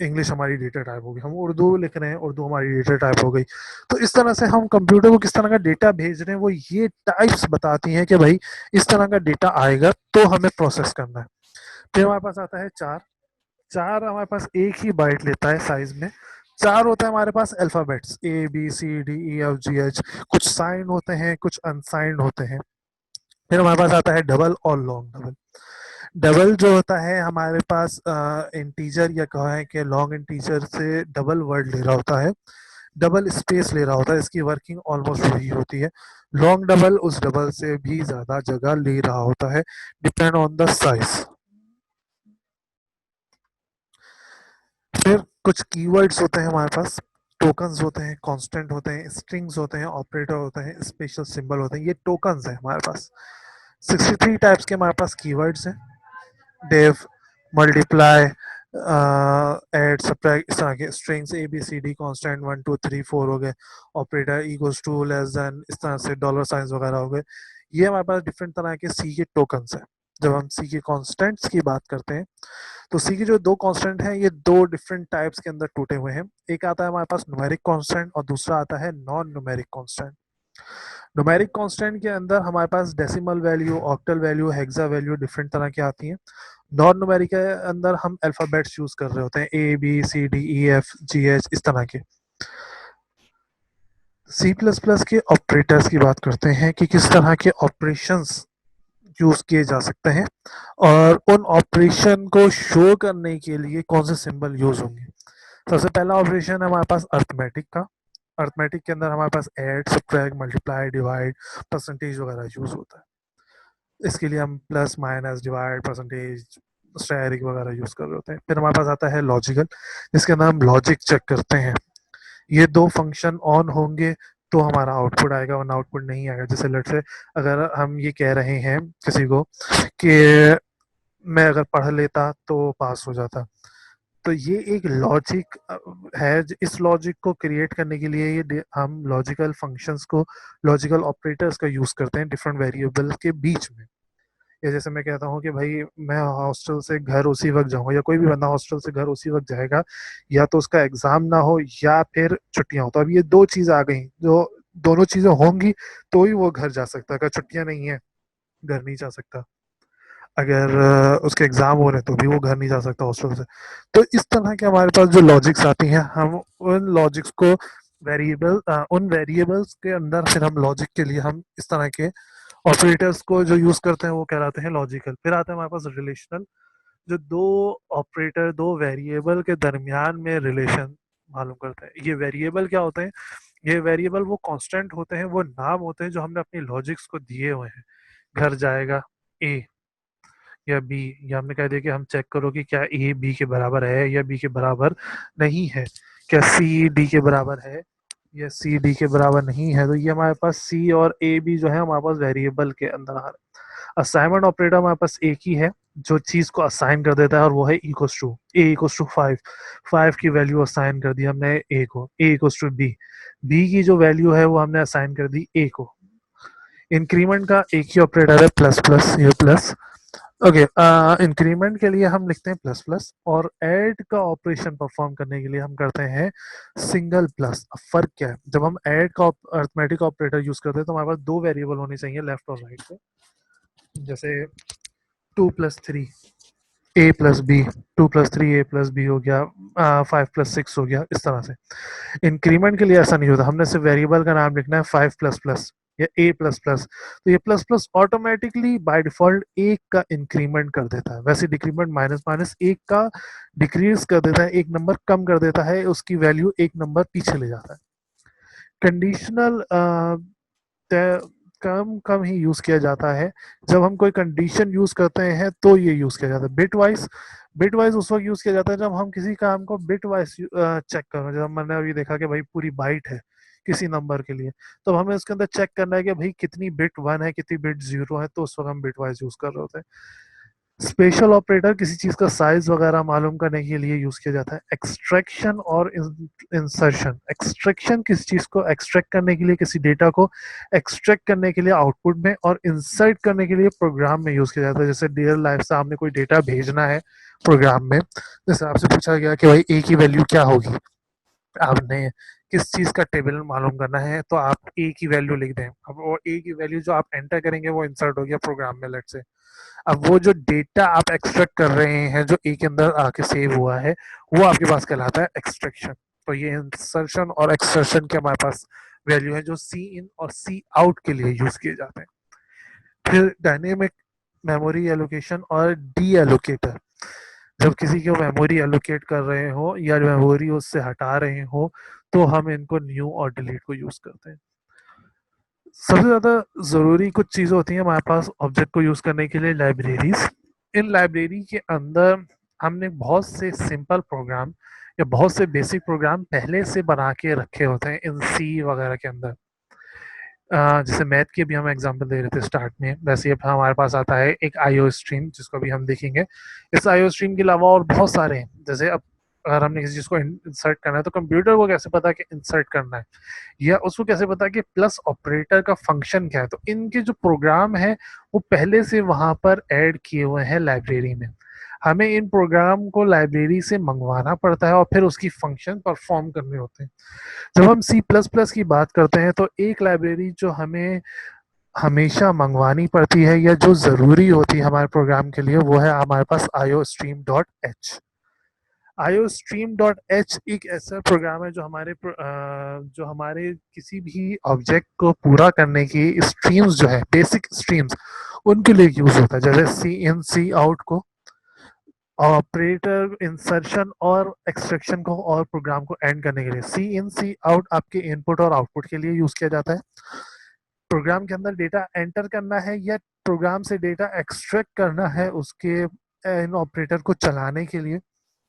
इंग्लिश हमारी डेटा टाइप होगी। हम उर्दू लिख रहे हैं, उर्दू हमारी डेटा टाइप हो गई। तो इस तरह से हम कंप्यूटर को किस तरह का डेटा भेज रहे हैं वो ये टाइप्स बताती हैं कि भाई इस तरह का डेटा आएगा तो हमें प्रोसेस करना है। फिर हमारे पास आता है 4। 4 हमारे पास एक ही बाइट लेता है साइज में। 4 होता है हमारे पास अल्फाबेट्स, ABCDEFGH। कुछ साइन होते हैं, कुछ अनसाइंड होते हैं। फिर हमारे पास आता है डबल और लॉन्ग डबल। डबल जो होता है हमारे पास इंटीजर, या कहा है कि लॉन्ग इंटीजर से डबल वर्ड ले रहा होता है, डबल स्पेस ले रहा होता है। इसकी वर्किंग ऑलमोस्ट वही होती है। लॉन्ग डबल उस डबल से भी ज्यादा जगह ले रहा होता है, डिपेंड ऑन द साइज। फिर कुछ कीवर्ड्स होते हैं हमारे पास, टोकन्स होते हैं, कांस्टेंट होते हैं, स्ट्रिंग्स होते हैं, ऑपरेटर होते हैं, स्पेशल सिंबल होते हैं। ये टोकन्स हैं हमारे पास। 63 टाइप्स के हमारे पास कीवर्ड्स हैं। डिव, मल्टीप्लाई, ऐड, सब्ट्रैक्ट, इस तरह के strings A B C D, constant 1 2 3 4 हो गए, operator equals to, less than, इस तरह से डॉलर साइंस वगैरह हो गए। ये हमारे पास डिफरेंट तरह के सी के टोकन्स हैं। जब हम सी के कॉन्स्टेंट्स की बात करते हैं तो सी के जो दो कांस्टेंट हैं ये दो डिफरेंट टाइप्स के अंदर टूटे हुए हैं। एक आता है हमारे पास न्यूमेरिक कांस्टेंट और दूसरा आता है non numeric constant. Numeric constant के अंदर हमारे पास decimal value, octal value, hexa value different तरह की आती हैं। नॉन न्यूमेरिक के अंदर हम अल्फाबेट्स यूज कर रहे होते हैं, A B C D E F G H, इस तरह के। सी प्लस प्लस के ऑपरेटर्स की बात करते हैं कि किस तरह के ऑपरेशंस यूज किए जा सकते हैं और उन ऑपरेशन को शो करने के लिए कौन से सिंबल यूज होंगे। सबसे पहला ऑपरेशन है हमारे पास अर्थमेटिक का। अर्थमेटिक के अंदर हमारे पास add, subtract, multiply, divide, percentage वगैरह यूज होता है। इसके लिए हम plus, minus, divide, percentage, asterisk वगैरह यूज कर रहे होते हैं। फिर हमारे पास आता है लॉजिकल, जिसके अंदर हम लॉजिक चेक करते हैं। ये दो फंक्शन ऑन होंगे तो हमारा आउटपुट आएगा, वरना आउटपुट नहीं आएगा। जैसे लेट से अगर हम ये कह रहे हैं किसी को कि मैं अगर पढ़ लेता तो पास हो जाता, तो ये एक लॉजिक है। इस लॉजिक को क्रिएट करने के लिए ये हम लॉजिकल फंक्शंस को, लॉजिकल ऑपरेटर्स का यूज करते हैं डिफरेंट वेरिएबल के बीच में। या जैसे मैं कहता हूँ कि भाई मैं हॉस्टल से घर उसी वक्त जाऊंगा, या कोई भी बंदा हॉस्टल से घर उसी वक्त जाएगा, या तो उसका एग्जाम ना हो या फिर छुट्टियां हो। तो अब ये दो चीज आ गई, जो दोनों चीजें होंगी तो ही वो घर जा सकता है। अगर छुट्टियां नहीं है, घर नहीं जा सकता। अगर उसके एग्जाम हो रहे हैं तो भी वो घर नहीं जा सकता हॉस्टल से। तो इस तरह के हमारे पास जो लॉजिक्स आती हैं, हम उन लॉजिक्स को वेरिएबल, उन वेरिएबल्स के अंदर फिर हम लॉजिक के लिए हम इस तरह के ऑपरेटर्स को जो यूज करते हैं वो कहलाते हैं लॉजिकल। फिर आता है हमारे पास रिलेशनल, जो दो ऑपरेटर, दो वेरिएबल के दरमियान में रिलेशन मालूम करते हैं। ये वेरिएबल क्या होते हैं? ये वेरिएबल वो कांस्टेंट होते हैं, वो नाम होते हैं जो हमने अपनी लॉजिक्स को दिए हुए हैं। घर जाएगा ए या बी, या हमने कह दिया कि हम चेक करो कि क्या ए बी के बराबर है या बी के बराबर नहीं है, क्या सी डी के बराबर है या सी डी के बराबर नहीं है। तो ये हमारे पास सी और ए बी जो है हमारे पास वेरिएबल के अंदर आ रहा है। असाइनमेंट ऑपरेटर हमारे पास एक ही है जो चीज को असाइन कर देता है, और वो है equals to A equals to 5। 5 की वैल्यू असाइन कर दी हमने ए को, ए इक्वल्स टू बी। बी की जो वैल्यू है वो हमने असाइन कर दी ए को। इंक्रीमेंट का एक ही ऑपरेटर है, प्लस प्लस, ये प्लस। ओके, इंक्रीमेंट के लिए हम लिखते हैं प्लस प्लस, और ऐड का ऑपरेशन परफॉर्म करने के लिए हम करते हैं सिंगल प्लस। अब फर्क क्या है? जब हम ऐड का अर्थमेटिक ऑपरेटर यूज करते हैं तो हमारे पास दो वेरिएबल होने चाहिए लेफ्ट और राइट पे। जैसे 2 + 3 ए प्लस बी, 2 + 3 ए प्लस बी हो गया, 5 + 6 हो गया, इस तरह से। इंक्रीमेंट के लिए ऐसा नहीं होता, हमने सिर्फ वेरिएबल का नाम लिखना है 5++ या ए प्लस प्लस। तो ये plus plus automatically by default एक का इंक्रीमेंट कर देता है। वैसे डिक्रीमेंट माइनस माइनस एक का डिक्रीज कर देता है, एक नंबर कम कर देता है, उसकी वैल्यू एक नंबर पीछे ले जाता है। कंडीशनल कम कम ही यूज किया जाता है। जब हम कोई कंडीशन यूज करते हैं तो ये यूज किया जाता है। बिट वाइज उस वक्त यूज किया जाता है जब हम किसी काम को बिट वाइज चेक कर रहे हैं। जब मैंने अभी देखा कि भाई पूरी बाइट है किसी नंबर के लिए, तो हमें उसके अंदर चेक करना है कि भाई कितनी बिट 1 है, कितनी बिट 0 है, तो उस वक्त हम बिट वाइज यूज कर रहे होते हैं। स्पेशल ऑपरेटर किसी चीज का साइज वगैरह मालूम करने के लिए यूज किया जाता है। एक्सट्रैक्शन और इंसर्शन। एक्सट्रैक्शन किसी चीज को एक्सट्रैक्ट करने के लिए, किसी डेटा को एक्सट्रैक्ट करने के लिए आउटपुट में, और इंसर्ट करने के लिए प्रोग्राम में यूज किया जाता है। जैसे रियल लाइफ से आपने कोई डेटा भेजना है प्रोग्राम में, जैसे आपसे पूछा गया कि भाई ए की वैल्यू क्या होगी, आपने किस चीज का टेबल मालूम करना है, तो आप ए की वैल्यू लिख दें। अब वो ए की वैल्यू जो आप एंटर करेंगे वो इंसर्ट हो गया प्रोग्राम में, लेट से। अब वो जो डेटा आप एक्सट्रैक्ट कर रहे हैं जो ए के अंदर आके सेव हुआ है, वो आपके पास कहलाता है एक्सट्रैक्शन। तो ये इंसर्शन और एक्सट्रैक्शन के हमारे पास वैल्यू है जो सी इन और सी आउट के लिए यूज किए जाते हैं। फिर डायनेमिक मेमोरी एलोकेशन और डी एलोकेटर। जब किसी को मेमोरी एलोकेट कर रहे हो या मेमोरी उससे हटा रहे हो, तो हम इनको न्यू और डिलीट को यूज करते हैं। सबसे ज़्यादा ज़रूरी कुछ चीज़ें होती हैं हमारे पास ऑब्जेक्ट को यूज़ करने के लिए, लाइब्रेरीज। इन लाइब्रेरी के अंदर हमने बहुत से सिंपल प्रोग्राम या बहुत से बेसिक प्रोग्राम पहले से बना के रखे होते हैं इन सी वगैरह के अंदर। जैसे मैथ की भी हम एग्जांपल दे रहे थे स्टार्ट में, वैसे ही अब हमारे पास आता है एक आईओ स्ट्रीम, जिसको भी हम देखेंगे। इस आईओ स्ट्रीम के अलावा और बहुत सारे हैं। जैसे अब अगर हमने किसी चीज को इंसर्ट करना है तो कंप्यूटर को कैसे पता कि इंसर्ट करना है, या उसको कैसे पता कि प्लस ऑपरेटर का फंक्शन क्या है। तो इनके जो प्रोग्राम है वो पहले से वहां पर ऐड किए हुए हैं लाइब्रेरी में। हमें इन प्रोग्राम को लाइब्रेरी से मंगवाना पड़ता है और फिर उसकी फंक्शन परफॉर्म करने होते हैं। जब हम सी प्लस प्लस की बात करते हैं तो एक लाइब्रेरी जो हमें हमेशा मंगवानी पड़ती है या जो ज़रूरी होती है हमारे प्रोग्राम के लिए, वो है हमारे पास iostream.h। iostream.h एक ऐसा प्रोग्राम है जो हमारे किसी भी ऑब्जेक्ट को पूरा करने की स्ट्रीम्स जो है, बेसिक स्ट्रीम्स, उनके लिए यूज होता है। जैसे सी इन सी आउट को, ऑपरेटर इंसर्शन और एक्सट्रैक्शन को और प्रोग्राम को एंड करने के लिए। सी इन सी आउट आपके इनपुट और आउटपुट के लिए यूज किया जाता है। प्रोग्राम के अंदर डेटा एंटर करना है या प्रोग्राम से डेटा एक्सट्रैक्ट करना है उसके इन ऑपरेटर को चलाने के लिए।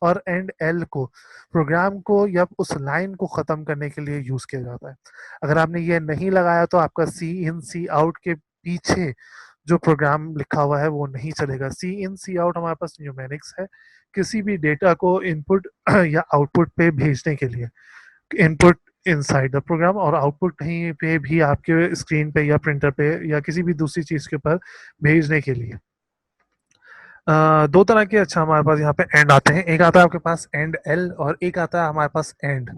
और एंड एल को प्रोग्राम को या उस लाइन को ख़त्म करने के लिए यूज़ किया जाता है। अगर आपने ये नहीं लगाया तो आपका सी इन सी आउट के पीछे जो प्रोग्राम लिखा हुआ है वो नहीं चलेगा। सी इन सी आउट हमारे पास न्यूमेरिक्स है, किसी भी डेटा को इनपुट या आउटपुट पे भेजने के लिए। इनपुट इनसाइड द प्रोग्राम और आउटपुट कहीं पे भी आपके स्क्रीन पे या प्रिंटर पे या किसी भी दूसरी चीज के ऊपर भेजने के लिए। दो तरह के अच्छा हमारे पास यहाँ पे एंड आते हैं। एक आता है आपके पास एंड एल और एक आता है हमारे पास एंड।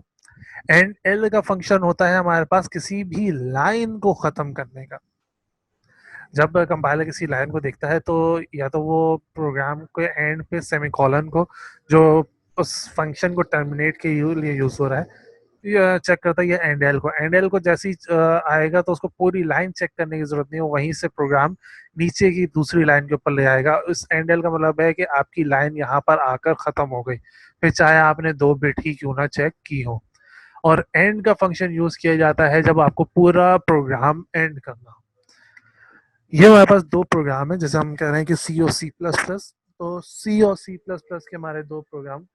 एंड एल का फंक्शन होता है हमारे पास किसी भी लाइन को खत्म करने का। जब कंपाइलर किसी लाइन को देखता है तो या तो वो प्रोग्राम के एंड पे सेमीकोलन को, जो उस फंक्शन को टर्मिनेट के लिए यूज हो रहा है, ये चेक करता है। ये एंड एल को, जैसे ही आएगा तो उसको पूरी लाइन चेक करने की जरूरत नहीं है, वहीं से प्रोग्राम नीचे की दूसरी लाइन के ऊपर ले आएगा। इस एंड एल का मतलब है कि आपकी लाइन यहाँ पर आकर खत्म हो गई, फिर चाहे आपने 2 बिट ही क्यों ना चेक की हो। और एंड का फंक्शन यूज किया जाता है जब आपको पूरा प्रोग्राम एंड करना हो। ये हमारे पास 2 प्रोग्राम है, जैसे हम कह रहे हैं कि सी और सी प्लस प्लस। तो सी और सी प्लस प्लस के हमारे 2 प्रोग्राम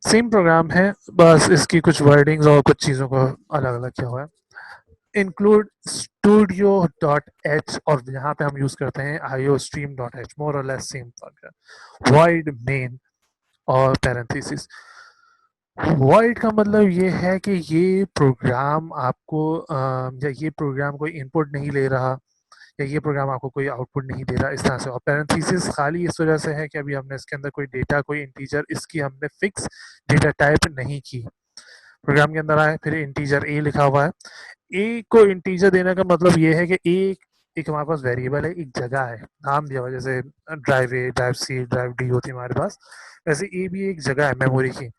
सेम प्रोग्राम है, बस इसकी कुछ वर्डिंग्स और कुछ चीज़ों को अलग अलग किया हुआ है। इंक्लूड स्टूडियो डॉट एच, और यहाँ पे हम यूज करते हैं आईओ स्ट्रीम डॉट एच, मोर और less same function. Void main और पैरेंथेसिस। वॉइड का मतलब ये है कि ये प्रोग्राम आपको या ये प्रोग्राम कोई इनपुट नहीं ले रहा, या ये प्रोग्राम आपको कोई आउटपुट नहीं दे रहा, इस तरह से। और पैरेंथेसिस खाली इस वजह से है कि अभी हमने इसके अंदर कोई डेटा, कोई इंटीजर, इसकी हमने फिक्स डेटा टाइप नहीं की। प्रोग्राम के अंदर आए, फिर इंटीजर ए लिखा हुआ है। ए को इंटीजर देने का मतलब ये है कि एक एक हमारे पास वेरिएबल है, एक जगह है, नाम दिया हुआ, जैसे ड्राइव ए, ड्राइव सी, ड्राइव डी होती है हमारे पास, वैसे ए भी एक जगह है मेमोरी की।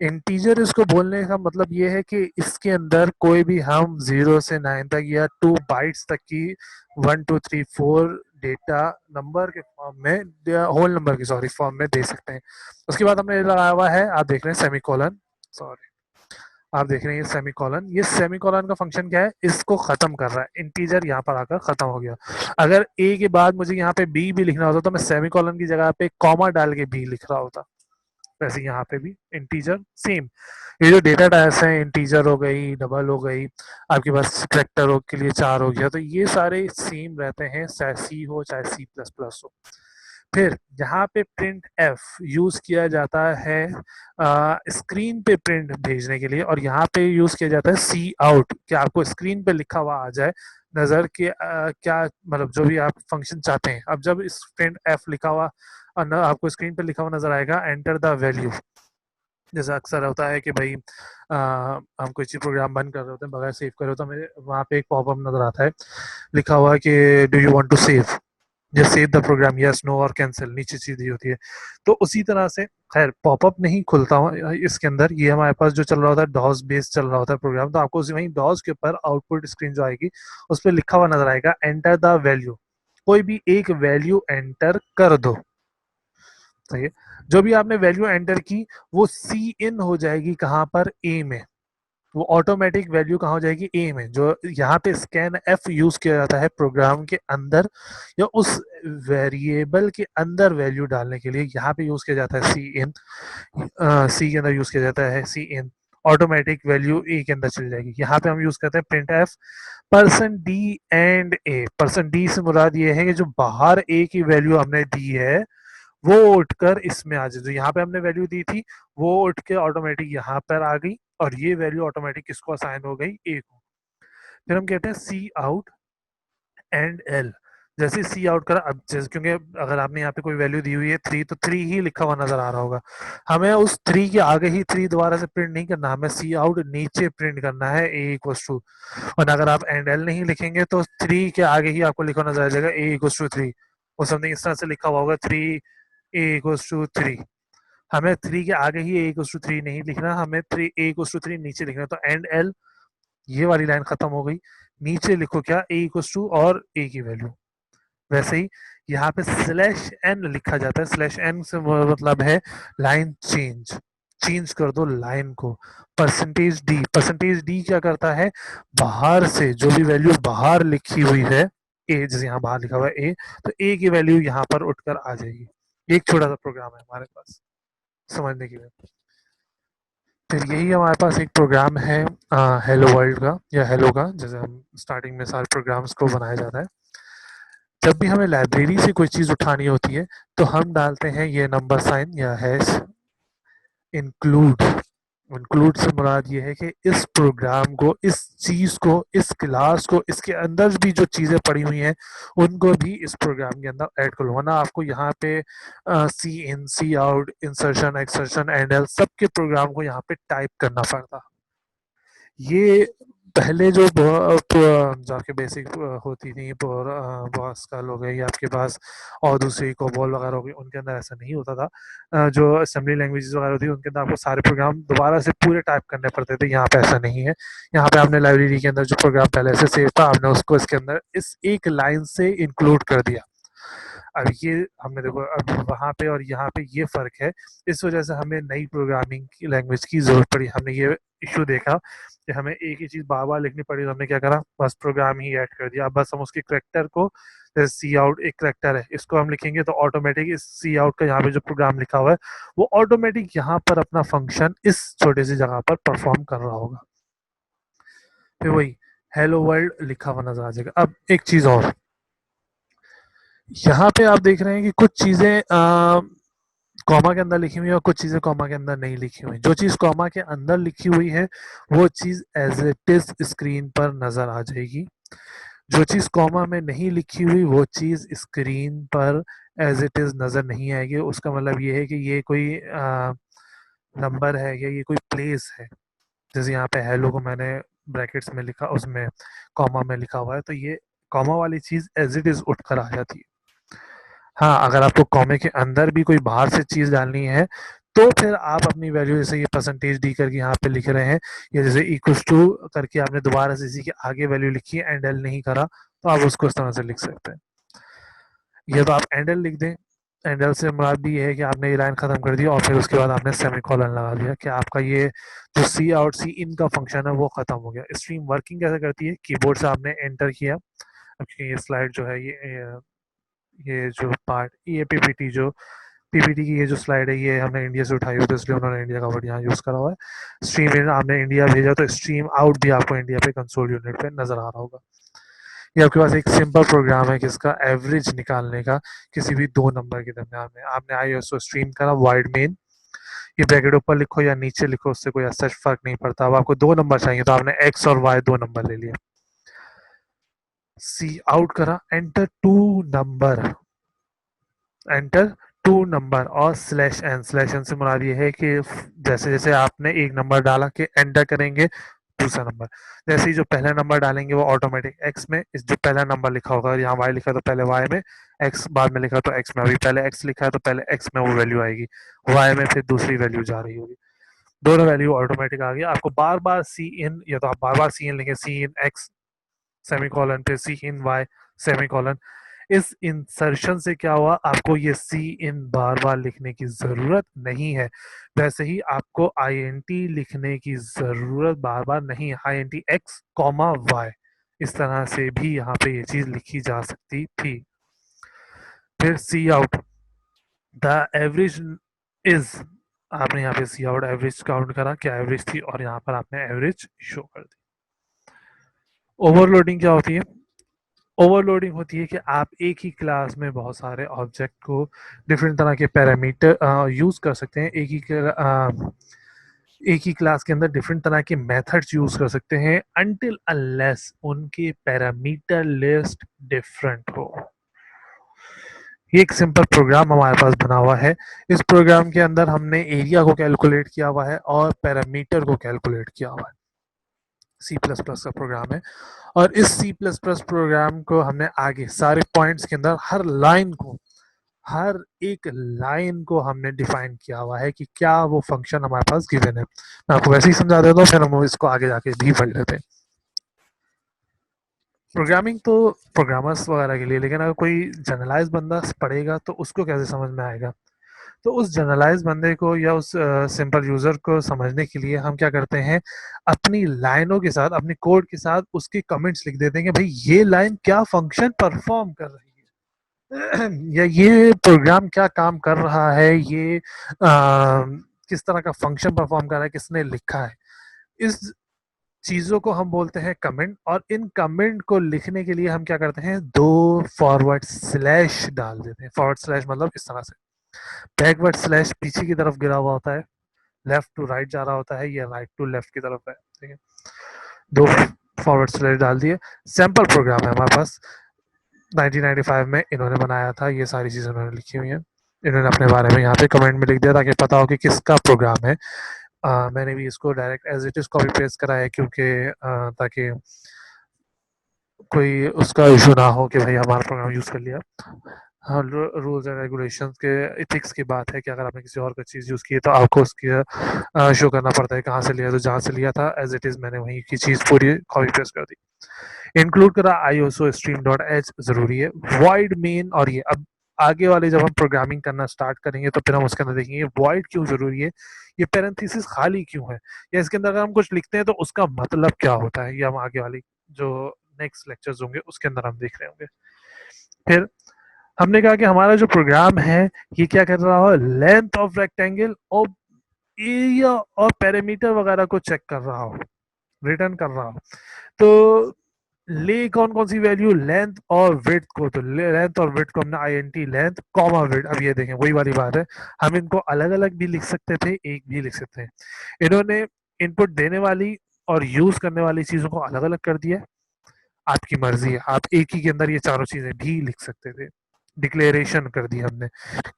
इंटीजर इसको बोलने का मतलब ये है कि इसके अंदर कोई भी हम 0 से 9 तक या 2 बाइट्स तक की 1 2 3 4 डेटा नंबर के फॉर्म में, होल नंबर की सॉरी फॉर्म में दे सकते हैं। उसके बाद हमने लगाया हुआ है, आप देख रहे हैं सेमीकोलन, सॉरी, आप देख रहे हैं ये सेमीकोलन। ये सेमीकोलन का फंक्शन क्या है, इसको खत्म कर रहा है। इंटीजर यहाँ पर आकर खत्म हो गया। अगर ए के बाद मुझे यहाँ पे बी भी लिखना होता तो मैं सेमीकोलन की जगह पे कॉमा डाल के बी लिख रहा होता। वैसे यहाँ पे भी इंटीजर सेम। ये जो डेटा टाइप्स हैं, इंटीजर हो गई, डबल हो गई, आपके पास कैरेक्टर हो के लिए 4 हो गया, तो ये सारे सेम रहते हैं, चाहे सी हो चाहे सी प्लस प्लस हो। फिर यहाँ पे प्रिंट एफ यूज किया जाता है स्क्रीन पे प्रिंट भेजने के लिए, और यहाँ पे यूज किया जाता है सी आउट, कि आपको स्क्रीन पे लिखा हुआ आ जाए नजर के क्या मतलब जो भी आप फंक्शन चाहते हैं। अब जब इस प्रिंट एफ लिखा हुआ आपको स्क्रीन पे लिखा हुआ नजर आएगा, एंटर द वैल्यू। जैसा अक्सर होता है कि भाई हम कोई चीज प्रोग्राम बंद कर रहे होते हैं, बगैर सेव करे, तो हमें वहाँ पे एक पॉपअप नजर आता है लिखा हुआ कि do you want to save, जैसे save the program, yes no और कैंसिल नीचे चीज दी होती है। तो उसी तरह से, खैर पॉपअप नहीं खुलता हुआ इसके अंदर, ये हमारे पास जो चल रहा होता है डॉस बेस चल रहा होता है प्रोग्राम, तो आपको वहीं डॉस के ऊपर आउटपुट स्क्रीन जो आएगी उस पर लिखा हुआ नजर आएगा एंटर द वैल्यू। कोई भी एक वैल्यू एंटर कर दो, सही है। जो भी आपने वैल्यू एंटर की वो सी इन हो जाएगी कहाँ पर, ए में। वो ऑटोमेटिक वैल्यू कहाँ हो जाएगी, ए में। जो यहाँ पे स्कैन एफ यूज किया जाता है प्रोग्राम के अंदर या उस वेरिएबल के अंदर वैल्यू डालने के लिए, यहाँ पे यूज किया जाता है सी इन। सी के अंदर यूज किया जाता है सी इन। ऑटोमेटिक वैल्यू ए के अंदर चली जाएगी। यहाँ पे हम यूज करते हैं print F percent D and A. Percent D से मुराद ये है कि जो बाहर ए की वैल्यू हमने दी है वो उठकर इसमें आ जाए। जो यहाँ पे हमने वैल्यू दी थी वो उठ के ऑटोमेटिक यहाँ पर आ गई और ये वैल्यू ऑटोमेटिक किसको असाइन हो गई, ए को। फिर हम कहते हैं सी आउट एंड एल। जैसे सी आउट करा, अब जैसे क्योंकि अगर आपने यहाँ पे कोई वैल्यू दी हुई है 3 तो 3 ही लिखा हुआ नजर आ रहा होगा, हमें उस 3 के आगे ही 3 दोबारा से प्रिंट नहीं करना, हमें सी आउट नीचे प्रिंट करना है ए इक्वल्स टू। और अगर आप एंड एल नहीं लिखेंगे तो 3 के आगे ही आपको लिखा नजर आ जाएगा ए इक्वल्स टू 3, और समथिंग इस तरह से लिखा हुआ होगा 3 ए इक्वल्स टू 3। हमें 3 के आगे ही ए इक्वल्स टू 3 नहीं लिखना, हमें 3 ए इक्वल्स टू 3 नीचे लिखना। तो एंड एल ये वाली लाइन खत्म हो गई, नीचे लिखो क्या, ए इक्वल्स टू और ए की वैल्यू। वैसे ही यहाँ पे स्लैश एन लिखा जाता है। स्लैश एन से मतलब है लाइन चेंज, चेंज कर दो लाइन को। परसेंटेज डी, परसेंटेज डी क्या करता है, बाहर से जो भी वैल्यू बाहर लिखी हुई है ए, जैसे यहाँ बाहर लिखा हुआ है ए, तो ए की वैल्यू यहाँ पर उठकर आ जाएगी। एक छोटा सा प्रोग्राम है हमारे पास समझने के लिए। फिर यही हमारे पास एक प्रोग्राम है हेलो वर्ल्ड का या हेलो का, जैसे हम स्टार्टिंग में सारे प्रोग्राम्स को बनाया जाता है। जब भी हमें लाइब्रेरी से कोई चीज़ उठानी होती है तो हम डालते हैं ये नंबर साइन या हैश इंक्लूड। इंक्लूड से मुराद ये है कि इस प्रोग्राम को, इस चीज़ को, इस क्लास को, इसके अंदर भी जो चीज़ें पड़ी हुई हैं उनको भी इस प्रोग्राम के अंदर ऐड करो, वरना आपको यहाँ पे C in, C out, insertion, extraction, end L सबके प्रोग्राम को यहाँ पे टाइप करना पड़ता। ये पहले जो जो आपके बेसिक होती थी पास्कल हो गई आपके पास, और दूसरी कोबोल वगैरह हो गई, उनके अंदर ऐसा नहीं होता था। जो असेंबली लैंग्वेजेस वगैरह होती है उनके अंदर आपको सारे प्रोग्राम दोबारा से पूरे टाइप करने पड़ते थे। यहाँ पे ऐसा नहीं है। यहाँ पे आपने लाइब्रेरी के अंदर जो प्रोग्राम पहले से सेव था आपने उसको इसके अंदर इस एक लाइन से इंक्लूड कर दिया। अब ये हमने देखो, अब वहाँ पे और यहाँ पे ये फ़र्क है। इस वजह से हमें नई प्रोग्रामिंग की लैंग्वेज की ज़रूरत पड़ी। हमने ये इशू देखा कि हमें एक ही चीज़ बार बार लिखनी पड़ी, तो हमने क्या करा, बस प्रोग्राम ही ऐड कर दिया। अब बस हम उसके करेक्टर को, जैसे सी आउट एक करेक्टर है, इसको हम लिखेंगे तो ऑटोमेटिक इस सी आउट का यहाँ पे जो प्रोग्राम लिखा हुआ है वो ऑटोमेटिक यहाँ पर अपना फंक्शन इस छोटे सी जगह पर परफॉर्म कर रहा होगा। फिर वही हेलो वर्ल्ड लिखा हुआ नजर आ जाएगा। अब एक चीज़ और, यहाँ पे आप देख रहे हैं कि कुछ चीज़ें कॉमा के अंदर लिखी हुई है और कुछ चीज़ें कॉमा के अंदर नहीं लिखी हुई। जो चीज़ कॉमा के अंदर लिखी हुई है वो चीज़ एज इट इज स्क्रीन पर नज़र आ जाएगी। जो चीज़ कॉमा में नहीं लिखी हुई वो चीज़ स्क्रीन पर एज इट इज नज़र नहीं आएगी। उसका मतलब ये है कि ये कोई नंबर है या ये कोई प्लेस है। जैसे यहाँ पे हेलो को मैंने ब्रैकेट्स में लिखा, उसमें कॉमा में लिखा हुआ है, तो ये कॉमा वाली चीज़ एज इट इज उठकर आ जाती है। हाँ, अगर आपको कॉमे के अंदर भी कोई बाहर से चीज़ डालनी है तो फिर आप अपनी वैल्यू, जैसे ये परसेंटेज डी करके यहाँ पे लिख रहे हैं, या जैसे इक्वल्स टू करके आपने दोबारा से इसी के आगे वैल्यू लिखी है, एंड एल नहीं करा, तो आप उसको इस तरह से लिख सकते हैं। ये तो आप एंड एल लिख दें। एंड एल से मुराद भी ये है कि आपने ये लाइन खत्म कर दी और फिर उसके बाद आपने सेमीकोलन लगा दिया कि आपका ये जो सी आउट सी इन का फंक्शन है वो खत्म हो गया। स्ट्रीम वर्किंग कैसे करती है, कीबोर्ड से आपने एंटर किया। अब क्योंकि ये स्लाइड जो है, ये जो पार्ट, ये पीपीटी जो पीपीटी की ये जो स्लाइड है ये हमने इंडिया से उठाई हुई, तो इसलिए उन्होंने इंडिया का वर्ड यहाँ यूज़ करा हुआ है। स्ट्रीम इन आपने इंडिया भेजा तो स्ट्रीम आउट भी आपको इंडिया पे कंसोल यूनिट पे नज़र आ रहा होगा। ये आपके पास एक सिंपल प्रोग्राम है जिसका एवरेज निकालने का किसी भी दो नंबर के दरमियान में। आपने आई एस ओ स्ट्रीम करा वाइड मेन, ये ब्रैकेट ऊपर लिखो या नीचे लिखो, उससे कोई ऐसा फर्क नहीं पड़ता। अब आपको दो नंबर चाहिए तो आपने एक्स और वाई दो नंबर ले लिया। सी आउट करा, enter two number, enter two number, और स्लैश एन से मुराद ये है कि जैसे जैसे आपने एक नंबर डाला कि एंटर करेंगे दूसरा नंबर, जैसे ही जो पहला नंबर डालेंगे वो ऑटोमेटिक एक्स में, इस जो पहला नंबर लिखा होगा, यहाँ वाई लिखा है तो पहले वाई में, एक्स बाद में लिखा तो एक्स में, अभी पहले एक्स लिखा है तो पहले एक्स में वो वैल्यू आएगी, वाई में फिर दूसरी वैल्यू जा रही होगी। दोनों वैल्यू ऑटोमेटिक आ गई। आपको बार बार सी इन, या तो आप बार बार सी इन लिखें, सी इन एक्स सेमीकोलन पे सी इन वाई सेमीकोलन। इस इंसर्शन से क्या हुआ, आपको ये सी इन बार बार लिखने की जरूरत नहीं है। वैसे ही आपको आई एन टी लिखने की जरूरत बार बार नहीं है। I N T X comma Y, इस तरह से भी यहाँ पे ये चीज लिखी जा सकती थी। फिर सी आउट, द एवरेज इज, आपने यहाँ पे सी आउट एवरेज काउंट करा, क्या एवरेज थी, और यहाँ पर आपने एवरेज शो कर दी। ओवरलोडिंग क्या होती है? ओवरलोडिंग होती है कि आप एक ही क्लास में बहुत सारे ऑब्जेक्ट को डिफरेंट तरह के पैरामीटर यूज कर सकते हैं। एक ही क्लास के अंदर डिफरेंट तरह के मेथड्स यूज कर सकते हैं अनटिल अनलेस उनके पैरामीटर लिस्ट डिफरेंट हो। ये एक सिंपल प्रोग्राम हमारे पास बना हुआ है। इस प्रोग्राम के अंदर हमने एरिया को कैलकुलेट किया हुआ है और पैरामीटर को कैलकुलेट किया हुआ है। सी प्लस प्लस का प्रोग्राम है, और इस सी प्लस प्लस प्रोग्राम को हमने आगे सारे पॉइंट्स के अंदर हर एक लाइन को हमने डिफाइन किया हुआ है कि क्या वो फंक्शन हमारे पास गिवन है। मैं आपको वैसे ही समझा देता हूँ, फिर हम इसको आगे जाके भी पढ़ लेते हैं। प्रोग्रामिंग तो प्रोग्रामर्स वगैरह के लिए, लेकिन अगर कोई जनरलाइज बंदा पढ़ेगा तो उसको कैसे समझ में आएगा? तो उस जनरलाइज बंदे को या उस सिंपल यूजर को समझने के लिए हम क्या करते हैं, अपनी लाइनों के साथ, अपनी कोड के साथ उसके कमेंट्स लिख देते हैं कि भाई ये लाइन क्या फंक्शन परफॉर्म कर रही है या ये प्रोग्राम क्या काम कर रहा है, ये किस तरह का फंक्शन परफॉर्म कर रहा है, किसने लिखा है। इस चीजों को हम बोलते हैं कमेंट, और इन कमेंट को लिखने के लिए हम क्या करते हैं, दो फॉरवर्ड स्लैश डाल देते हैं। फॉरवर्ड स्लैश मतलब इस तरह से, बैकवर्ड स्लैश पीछे की तरफ गिरा हुआ होता है, लेफ्ट टू राइट जा रहा होता है, या राइट टू लेफ्ट की तरफ है, ठीक है। दो फॉरवर्ड स्लैश डाल दिए। सैंपल प्रोग्राम है हमारे पास, 1995 में इन्होंने बनाया था, ये सारी चीजें उन्होंने लिखी हुई हैं। इन्होंने अपने बारे में यहाँ पे कमेंट में लिख दिया ताकि पता हो कि किसका प्रोग्राम है। मैंने भी इसको direct as it is copy paste करा है, क्योंकि ताकि कोई उसका इशू ना हो कि भाई हमारा प्रोग्राम यूज कर लिया। हाँ, रूल्स एंड रेगुलेशन के इथिक्स की बात है कि अगर आपने किसी और का चीज़ यूज़ की है तो आपको उसकी शो करना पड़ता है कहाँ से लिया, तो जहाँ से लिया था एज इट इज़ मैंने वहीं की चीज़ पूरी कॉपी पेस्ट कर दी। इंक्लूड करा आईओसो स्ट्रीम डॉट एच जरूरी है, वॉइड मेन। और ये अब आगे वाले जब हम प्रोग्रामिंग करना स्टार्ट करेंगे तो फिर हम उसके अंदर देखेंगे वॉइड क्यों जरूरी है, ये पैरेंथेसिस खाली क्यों है, या इसके अंदर अगर हम कुछ लिखते हैं तो उसका मतलब क्या होता है, ये हम आगे वाली जो नेक्स्ट लेक्चर्स होंगे उसके अंदर हम देख रहे होंगे। फिर हमने कहा कि हमारा जो प्रोग्राम है ये क्या कर रहा हो, लेंथ ऑफ रेक्टेंगल और एरिया और पैरामीटर वगैरह को चेक कर रहा हो, रिटर्न कर रहा हो। तो ले कौन कौन सी वैल्यू, लेंथ और विड्थ को, तो लेंथ और विड्थ को हमने आईएनटी लेंथ कॉमा विड्थ। अब ये देखें वही वाली बात है, हम इनको अलग अलग भी लिख सकते थे, एक भी लिख सकते हैं। इन्होंने इनपुट देने वाली और यूज करने वाली चीजों को अलग अलग कर दिया। आपकी मर्जी है, आप एक ही के अंदर ये चारों चीजें भी लिख सकते थे। डिक्लेरेशन कर दी हमने,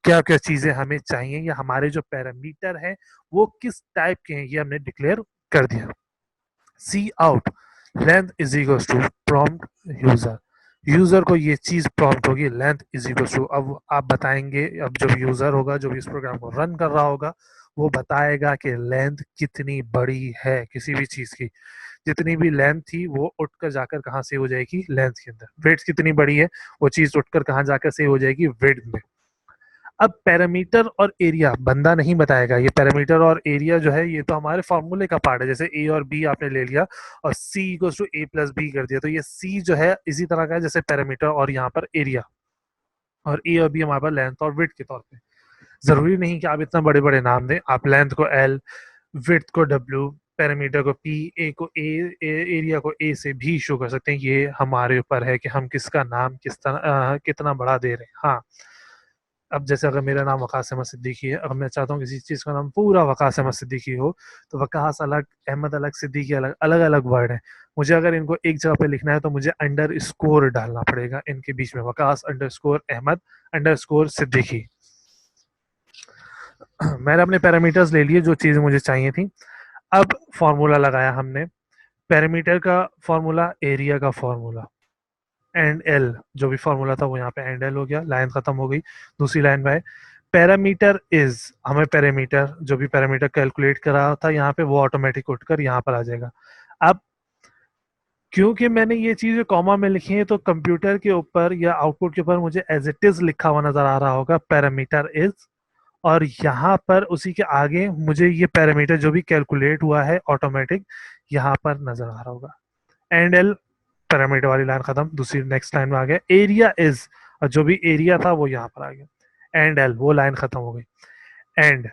क्या क्या चीजें हमें चाहिए या हमारे जो पैरामीटर है वो किस टाइप के हैं, ये हमने डिक्लेयर कर दिया। C out length is equal to prompt user, user को ये चीज प्रॉम्प्ट होगी, लेंथ इज इक्वल टू, अब आप बताएंगे, अब जब यूजर होगा जो भी इस प्रोग्राम को रन कर रहा होगा वो बताएगा कि लेंथ कितनी बड़ी है किसी भी चीज की। जितनी भी लेंथ थी वो उठकर जाकर कहाँ से हो जाएगी, लेंथ के अंदर। वेट्स कितनी बड़ी है वो चीज उठकर कहाँ जाकर से हो जाएगी, वेट में। अब पैरामीटर और एरिया बंदा नहीं बताएगा, ये पैरामीटर और एरिया जो है ये तो हमारे फॉर्मूले का पार्ट है। जैसे ए और बी आपने ले लिया और C equals to A plus B कर दिया, तो ये सी जो है इसी तरह का है जैसे पैरामीटर और यहाँ पर एरिया, और ए और बी हमारे पास लेंथ और विड्थ के तौर पे। जरूरी नहीं कि आप इतना बड़े बड़े नाम दें, आप लेंथ को एल, विड्थ को डब्ल्यू, पैरामीटर को पी, ए को ए, एरिया को ए से भी शो कर सकते हैं। ये हमारे ऊपर है कि हम किसका नाम किस तरह कितना बड़ा दे रहे हैं। हाँ, अब जैसे अगर मेरा नाम वकास अहमद सिद्दीकी है, अगर मैं चाहता हूँ किसी चीज़ का नाम पूरा वकास अहमद सिद्दीकी हो, तो वकास अलग, अहमद अलग, सिद्दीकी अलग, अलग अलग वर्ड है। मुझे अगर इनको एक जगह पे लिखना है तो मुझे अंडर स्कोर डालना पड़ेगा इनके बीच में, Waqas underscore Ahmed underscore Siddiqui. मैंने अपने पैरामीटर्स ले लिए जो चीज़ें मुझे चाहिए थी। अब फॉर्मूला लगाया हमने, पैरामीटर का फॉर्मूला, एरिया का फॉर्मूला, एंड एल, जो भी फॉर्मूला था वो यहाँ पे एंड एल हो गया, लाइन खत्म हो गई। दूसरी लाइन में पैरामीटर इज, हमें पैरामीटर जो भी पैरामीटर कैलकुलेट करा था यहाँ पे वो ऑटोमेटिक उठकर यहाँ पर आ जाएगा। अब क्योंकि मैंने ये चीजें कॉमा में लिखी है तो कंप्यूटर के ऊपर या आउटपुट के ऊपर मुझे एज इट इज लिखा हुआ नजर आ रहा होगा पैरामीटर इज, और यहाँ पर उसी के आगे मुझे ये पैरामीटर जो भी कैलकुलेट हुआ है ऑटोमेटिक यहाँ पर नजर आ रहा होगा। एंड एल, पैरामीटर वाली लाइन खत्म, दूसरी नेक्स्ट लाइन में आ गया। एरिया इज, और जो भी एरिया था वो यहाँ पर आ गया। एंड एल, वो लाइन खत्म हो गई। एंड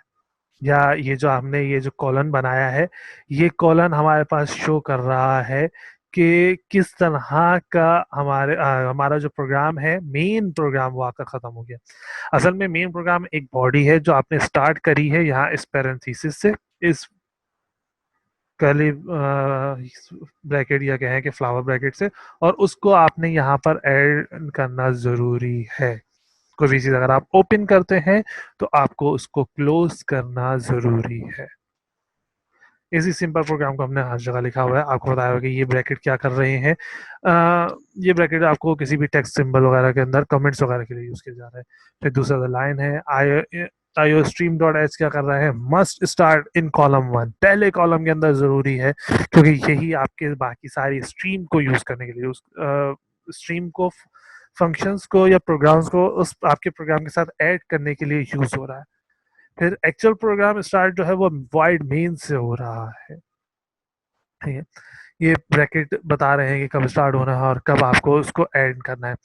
या ये जो हमने ये जो कॉलन बनाया है, ये कॉलन हमारे पास शो कर रहा है कि किस तरह का हमारा जो प्रोग्राम है, मेन प्रोग्राम वो आकर खत्म हो गया। असल में मेन प्रोग्राम एक बॉडी है जो आपने स्टार्ट करी है यहाँ इस पैरेंथेसिस से, इस कर्ली ब्रैकेट या कहें कि फ्लावर ब्रैकेट से, और उसको आपने यहाँ पर ऐड करना जरूरी है। कोई भी चीज अगर आप ओपन करते हैं तो आपको उसको क्लोज करना जरूरी है। इसी सिंपल प्रोग्राम को हमने हर जगह लिखा हुआ है। आपको बताया होगा कि ये ब्रैकेट क्या कर रहे हैं। ये ब्रैकेट आपको किसी भी टेक्स्ट सिंबल वगैरह के अंदर कमेंट्स वगैरह के लिए यूज किया जा रहा है। फिर दूसरा लाइन है आईओ स्ट्रीम डॉट एच क्या कर रहा है, must start in column one, पहले कॉलम के अंदर जरूरी है, क्योंकि यही आपके बाकी सारी स्ट्रीम को यूज करने के लिए, उस स्ट्रीम को, फंक्शंस को या प्रोग्राम्स को उस आपके प्रोग्राम के साथ ऐड करने के लिए यूज हो रहा है। फिर एक्चुअल प्रोग्राम स्टार्ट जो है वो वाइड मेन से हो रहा है। ठीक है, ये ब्रैकेट बता रहे हैं कि कब स्टार्ट होना है और कब आपको उसको ऐड करना है।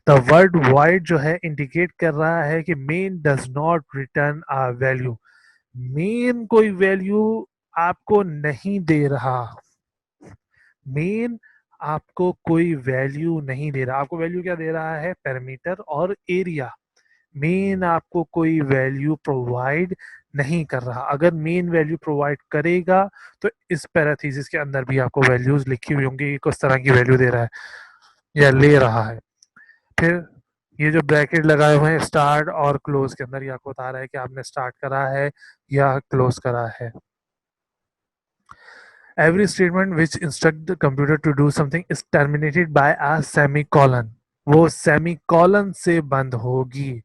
द वर्ड वाइड जो है इंडिकेट कर रहा है कि main does not return a value, main कोई वैल्यू आपको नहीं दे रहा। मेन आपको कोई वैल्यू नहीं दे रहा। आपको वैल्यू क्या दे रहा है, पैरामीटर और एरिया। मेन आपको कोई वैल्यू प्रोवाइड नहीं कर रहा। अगर मेन वैल्यू प्रोवाइड करेगा तो इस पैराथीसिस के अंदर भी आपको वैल्यूज लिखी हुई होंगी कि किस तरह की वैल्यू दे रहा है या ले रहा है। फिर ये जो ब्रैकेट लगाए हुए हैं स्टार्ट और क्लोज के अंदर, ये आपको बता रहा है कि आपने स्टार्ट करा है या क्लोज करा है। Every statement which instruct the computer to do something is terminated by a semicolon. वो सेमीकॉलन से बंद होगी।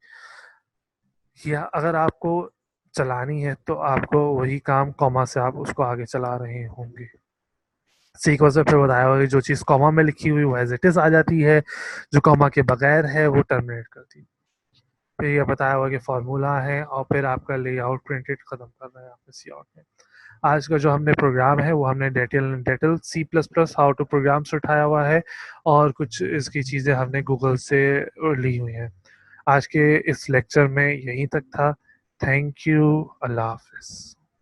या अगर आपको चलानी है तो आपको वही काम कॉमा से आप उसको आगे चला रहे होंगे। सीक्वेंस में फिर बताया होगा कि जो चीज़ कॉमा में लिखी हुई वो एज इट इज आ जाती है, जो कॉमा के बगैर है वो टर्मिनेट करती है। फिर ये बताया हुआ कि फॉर्मूला है और फिर आपका लेआउट प्रिंटेड खत्म कर रहा है आपने सी आउट में। आज का जो हमने प्रोग्राम है वो हमने Deitel C plus plus how to program से उठाया हुआ है, और कुछ इसकी चीज़ें हमने गूगल से ली हुई हैं। आज के इस लेक्चर में यहीं तक था। थैंक यू, अल्लाह हाफिज़।